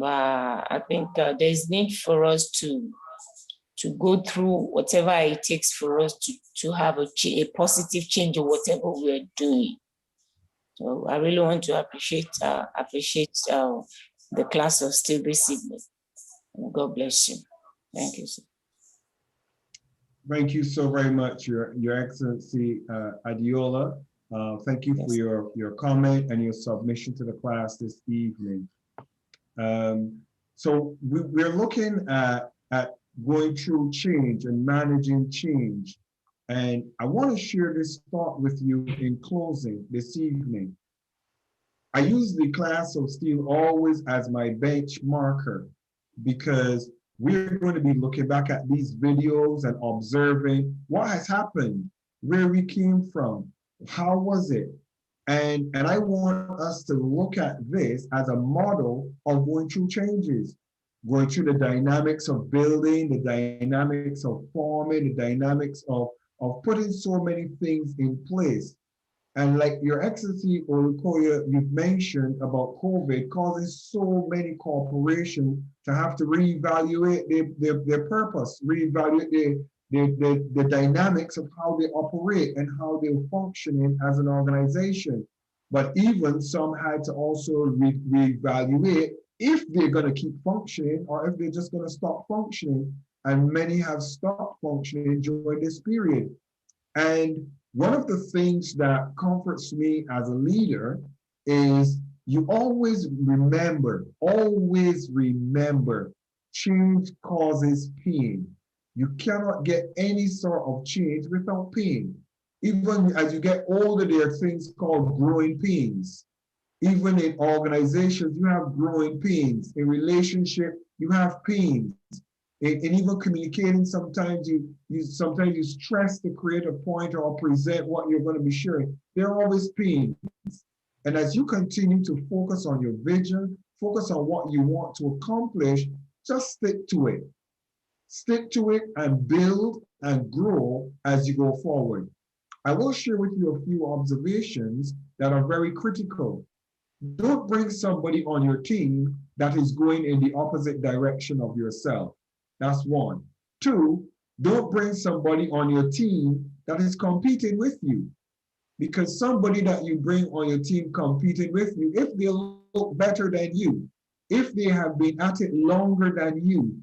I think there's need for us to go through whatever it takes for us to have a positive change in whatever we're doing. So I really want to appreciate the class of still this evening. God bless you. Thank you, sir. Thank you so very much, Your Excellency Adiola. Thank you for your comment and your submission to the class this evening. So we're looking at going through change and managing change. And I want to share this thought with you in closing this evening. I use the class of steel always as my benchmarker because we're going to be looking back at these videos and observing what has happened, where we came from, how was it? And I want us to look at this as a model of going through changes, going through the dynamics of building, the dynamics of forming, the dynamics of putting so many things in place. And like Your Excellency Olukoya, you've mentioned about COVID causing so many corporations to have to reevaluate their purpose, reevaluate the dynamics of how they operate and how they're functioning as an organization. But even some had to also reevaluate if they're going to keep functioning or if they're just going to stop functioning. And many have stopped functioning during this period. And one of the things that comforts me as a leader is you always remember, change causes pain. You cannot get any sort of change without pain. Even as you get older, there are things called growing pains. Even in organizations, you have growing pains. In relationship, you have pains. And even communicating, sometimes you stress to create a point or present what you're going to be sharing. There are always pains. And as you continue to focus on your vision, focus on what you want to accomplish, just stick to it. Stick to it and build and grow as you go forward. I will share with you a few observations that are very critical. Don't bring somebody on your team that is going in the opposite direction of yourself. That's one. Two, don't bring somebody on your team that is competing with you. Because somebody that you bring on your team competing with you, if they look better than you, if they have been at it longer than you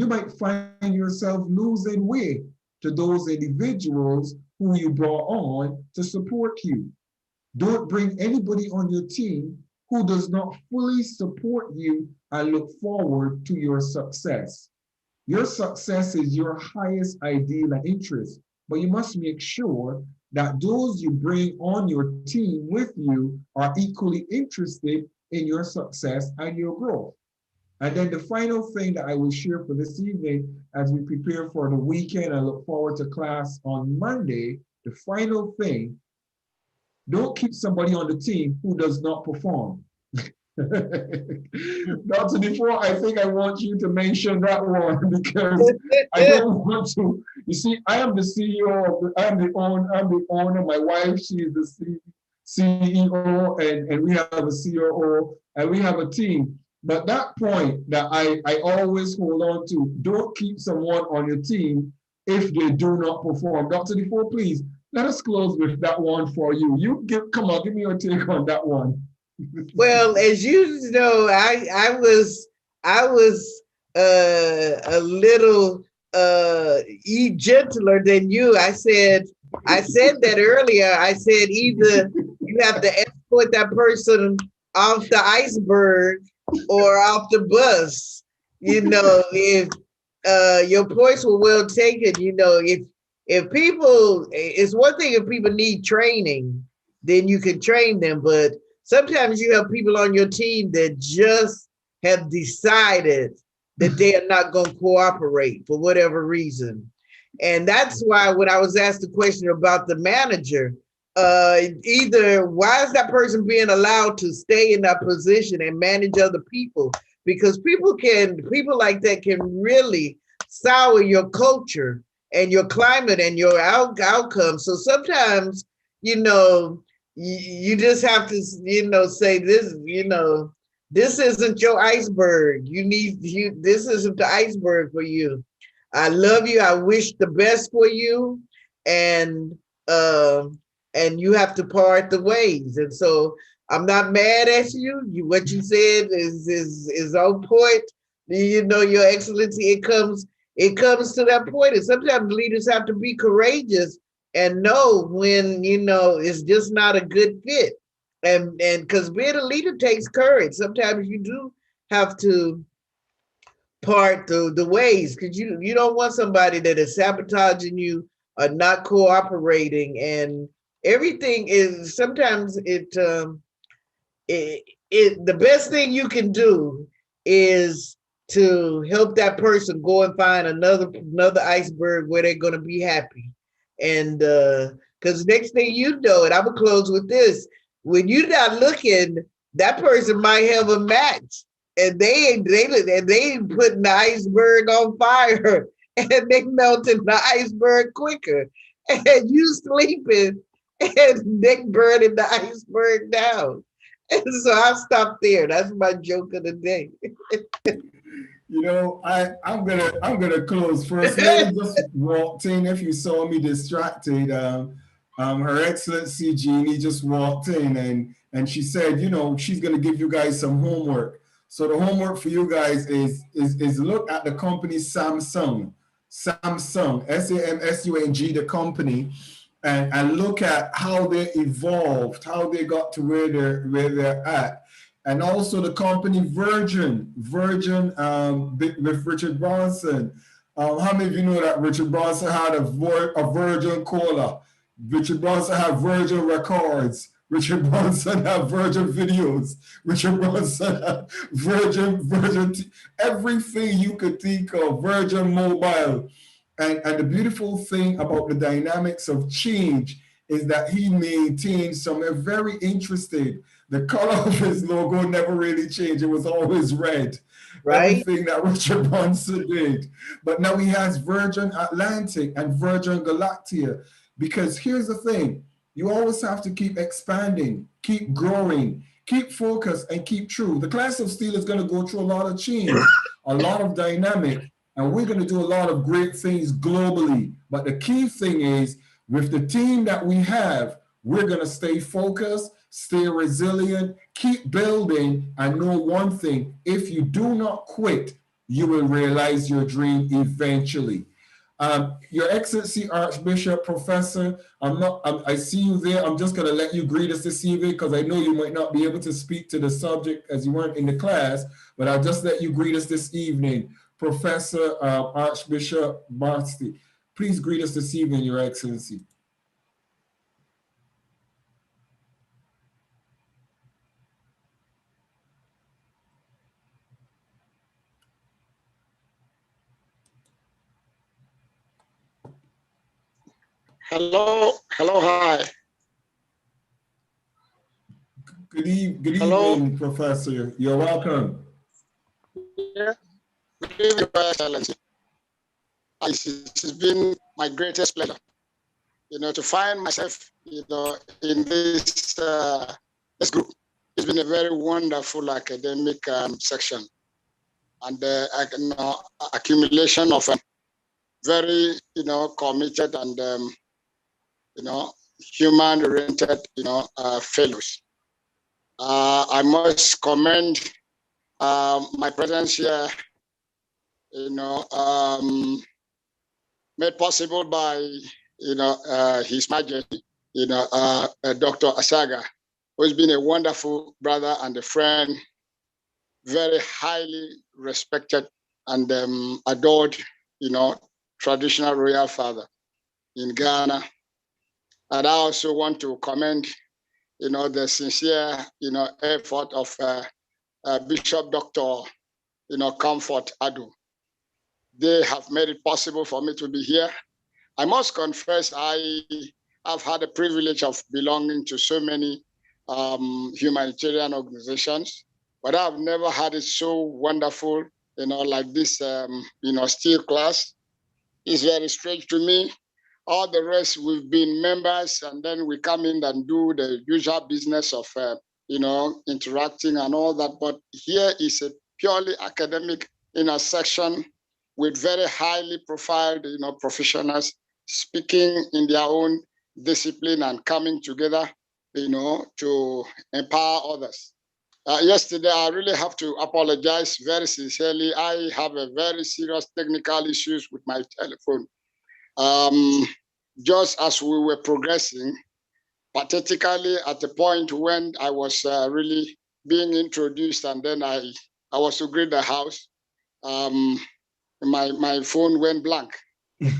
might find yourself losing way to those individuals who you brought on to support you. Don't bring anybody on your team who does not fully support you and look forward to your success. Your success is your highest ideal and interest, but you must make sure that those you bring on your team with you are equally interested in your success and your growth. And then the final thing that I will share for this evening as we prepare for the weekend and look forward to class on Monday, the final thing, don't keep somebody on the team who does not perform. Dr. Defoe, I think I want you to mention that one because I don't want to. You see, I am the CEO, I'm the owner, my wife, she is the CEO, and we have a COO, and we have a team. But that point that I always hold on to, don't keep someone on your team if they do not perform. Dr. Defoe, please, let us close with that one for you. Come on, give me your take on that one. Well, as you know, I was a little gentler than you. I said that earlier. I said either you have to escort that person off the iceberg or off the bus. You know, if your points were well taken, you know, if people, it's one thing if people need training, then you can train them, but sometimes you have people on your team that just have decided that they are not going to cooperate for whatever reason. And that's why when I was asked the question about the manager, either why is that person being allowed to stay in that position and manage other people? Because people like that can really sour your culture and your climate and your outcome. So sometimes, you know, you just have to, you know, say this, you know, this isn't your iceberg. This isn't the iceberg for you. I love you. I wish the best for you. And and you have to part the ways. And so I'm not mad at you. What you said is on point. You know, Your Excellency, it comes to that point. And sometimes leaders have to be courageous and know when, it's just not a good fit. And because being a leader takes courage. Sometimes you do have to part the ways, because you don't want somebody that is sabotaging you or not cooperating. And everything is sometimes the best thing you can do is to help that person go and find another iceberg where they're going to be happy. And because next thing you know, and I'm gonna close with this: when you're not looking, that person might have a match, and they ain't putting the iceberg on fire, and they melting the iceberg quicker, and you sleeping, and they burning the iceberg down. And so I'll stop there. That's my joke of the day. I'm gonna close first. Lady just walked in. If you saw me distracted, Her Excellency Jeannie just walked in, and she said, she's gonna give you guys some homework. So the homework for you guys is look at the company Samsung, Samsung, the company, and look at how they evolved, how they got to where they're at. And also the company Virgin, with Richard Branson. How many of you know that Richard Branson had a Virgin Cola? Richard Branson had Virgin Records. Richard Branson had Virgin Videos. Richard Branson had Virgin, everything you could think of, Virgin Mobile. And the beautiful thing about the dynamics of change is that he maintained something very interesting. The color of his logo never really changed. It was always red. Right? Everything that Richard Branson did. But now he has Virgin Atlantic and Virgin Galactica. Because here's the thing, you always have to keep expanding, keep growing, keep focused, and keep true. The class of steel is going to go through a lot of change, a lot of dynamic, and we're going to do a lot of great things globally. But the key thing is, with the team that we have, we're going to stay focused, stay resilient, keep building, and know one thing: if you do not quit, you will realize your dream eventually. Your Excellency Archbishop, Professor, I see you there. I'm just going to let you greet us this evening because I know you might not be able to speak to the subject as you weren't in the class, but I'll just let you greet us this evening. Professor Archbishop Barsty, please greet us this evening, Your Excellency. Hello, hi. Good evening, Professor. You're welcome. Yeah. Good evening, Your Excellency. It's been my greatest pleasure, to find myself, in this group. It's been a very wonderful academic section, and accumulation of very, committed and human-oriented, fellows. I must commend my presence here, made possible by, His Majesty, Dr. Asaga, who's been a wonderful brother and a friend, very highly respected and adored, traditional royal father in Ghana. And I also want to commend, the sincere, effort of Bishop Dr. Comfort Adu. They have made it possible for me to be here. I must confess, I have had the privilege of belonging to so many humanitarian organizations, but I've never had it so wonderful, like this, steel class. It's very strange to me. All the rest, we've been members, and then we come in and do the usual business of, interacting and all that. But here is a purely academic, section with very highly profiled, professionals speaking in their own discipline and coming together, to empower others. Yesterday, I really have to apologize very sincerely. I have a very serious technical issues with my telephone. Just as we were progressing, pathetically at the point when I was really being introduced, and then I was to greet the house, my phone went blank.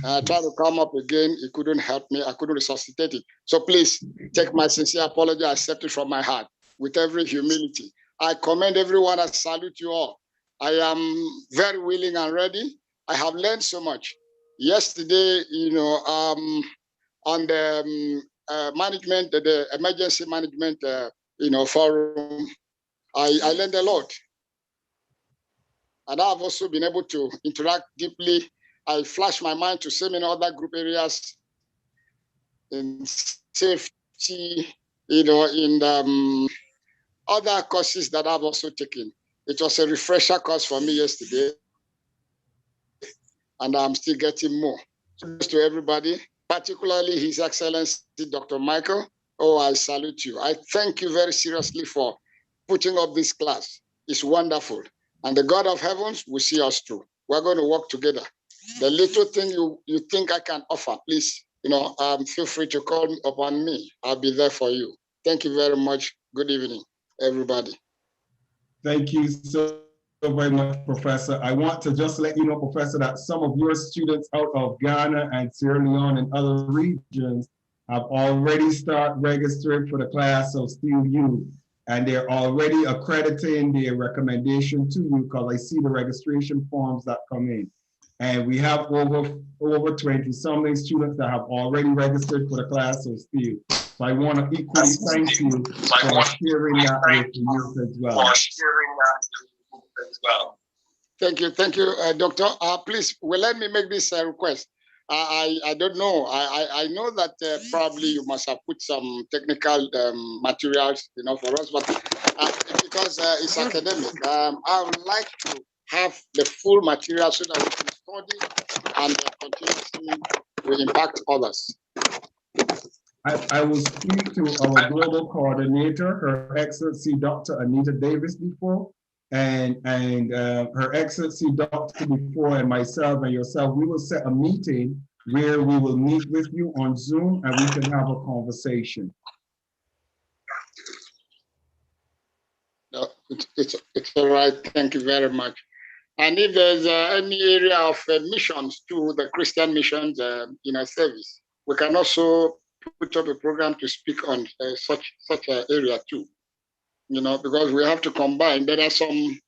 I tried to come up again, it couldn't help me, I couldn't resuscitate it. So please take my sincere apology, I accept it from my heart with every humility. I commend everyone, I salute you all. I am very willing and ready. I have learned so much. Yesterday, on the management, the emergency management, forum, I learned a lot. And I've also been able to interact deeply. I flashed my mind to so many other group areas in safety, in other courses that I've also taken. It was a refresher course for me yesterday, and I'm still getting more. So to everybody, particularly His Excellency Dr. Michael. Oh, I salute you. I thank you very seriously for putting up this class. It's wonderful. And the God of heavens will see us through. We're going to work together. The little thing you think I can offer, please, feel free to call me upon me. I'll be there for you. Thank you very much. Good evening, everybody. Thank you so very much, Professor. I want to just let you know, Professor, that some of your students out of Ghana and Sierra Leone and other regions have already started registering for the class of Steel U, and they're already accrediting their recommendation to you, because I see the registration forms that come in. And we have over 20-something students that have already registered for the class of Steel. So I want to equally thank you for sharing that with the youth as well. Thank you, Doctor. Please, let me make this request. I don't know. I know that probably you must have put some technical materials, for us, but because it's academic, I would like to have the full material so that we can study and continuously will impact others. I will speak to our global coordinator, Her Excellency Dr. Anita Davis-Defoe, and Her Excellency Dr. Defoe and myself and yourself. We will set a meeting where we will meet with you on Zoom and we can have a conversation. No, it's all right. Thank you very much. And if there's any area of missions to the Christian missions, service, we can also put up a program to speak on such an area too. Because we have to combine. There are some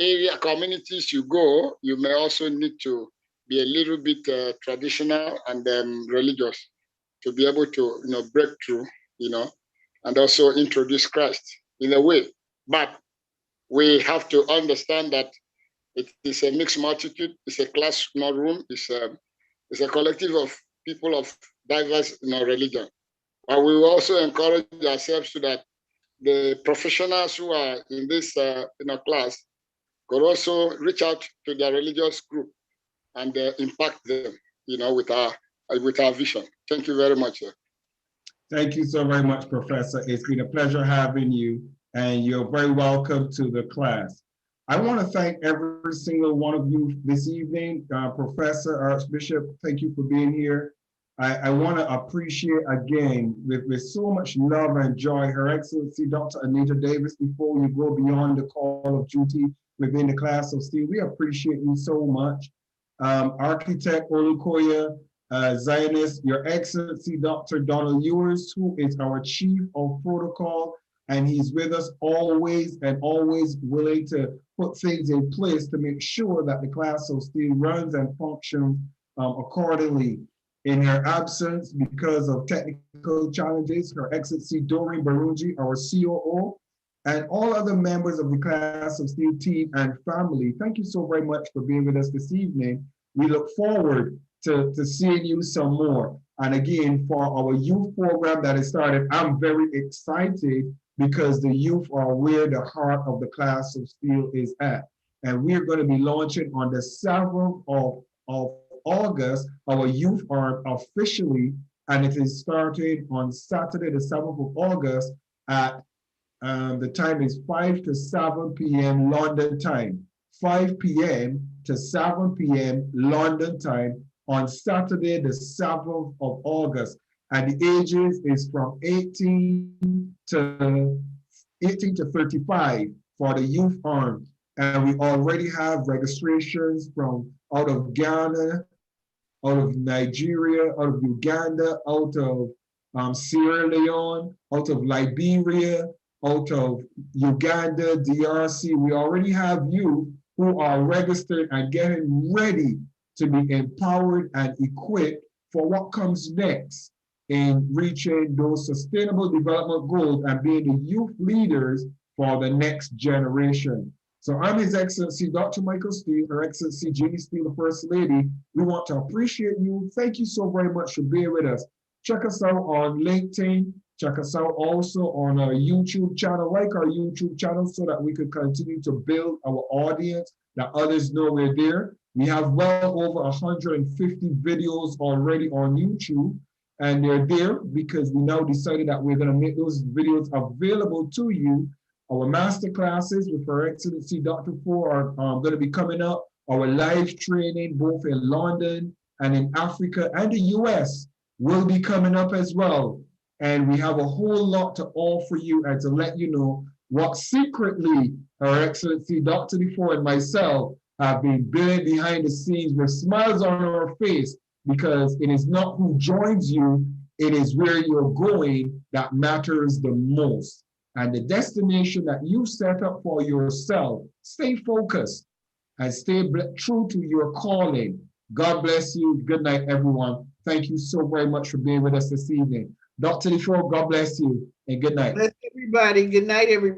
area communities you go, you may also need to be a little bit traditional and religious to be able to break through, and also introduce Christ in a way. But we have to understand that it is a mixed multitude. It's a class, not room. It's a collective of people of diverse religion. And we will also encourage ourselves so that the professionals who are in this class could also reach out to their religious group and impact them, with our vision. Thank you very much, sir. Thank you so very much, Professor. It's been a pleasure having you, and you're very welcome to the class. I want to thank every single one of you this evening. Professor, Archbishop, thank you for being here. I want to appreciate again, with so much love and joy, Her Excellency Dr. Anita Davis, before you go beyond the call of duty within the class of Steel. We appreciate you so much. Architect Olukoya, Zionist, Your Excellency Dr. Donald Ewers, who is our Chief of Protocol, and he's with us always and always willing to put things in place to make sure that the class of Steel runs and functions accordingly. In her absence, because of technical challenges, Her Excellency Doreen Barunji, our COO, and all other members of the class of Steel team and family, thank you so very much for being with us this evening. We look forward to seeing you some more. And again, for our youth program that is started, I'm very excited because the youth are where the heart of the class of Steel is at. And we're going to be launching on the 7th of August. Our youth are officially and it is starting on Saturday, the 7th of August at the time is 5 to 7 p.m. London time. 5 p.m. to 7 p.m. London time on Saturday, the 7th of August. And the ages is from 18 to 35 for the youth arm. And we already have registrations from out of Ghana, out of Nigeria, out of Uganda, out of Sierra Leone, out of Liberia, out of Uganda, DRC. We already have youth who are registered and getting ready to be empowered and equipped for what comes next in reaching those sustainable development goals and being the youth leaders for the next generation. So I'm His Excellency Dr. Michael Steele, Her Excellency Jeannie Steele, the First Lady. We want to appreciate you. Thank you so very much for being with us. Check us out on LinkedIn. Check us out also on our YouTube channel. Like our YouTube channel so that we could continue to build our audience, that others know we're there. We have well over 150 videos already on YouTube, and they're there because we now decided that we're going to make those videos available to you. Our master classes with Her Excellency Dr. Four are going to be coming up. Our live training, both in London and in Africa and the US, will be coming up as well. And we have a whole lot to offer you and to let you know what secretly Her Excellency Dr. Defoe and myself have been building behind the scenes with smiles on our face, because it is not who joins you, it is where you're going that matters the most. And the destination that you set up for yourself, stay focused and stay true to your calling. God bless you. Good night, everyone. Thank you so very much for being with us this evening. Dr. Defoe, God bless you and good night. Bless everybody. Good night, everybody.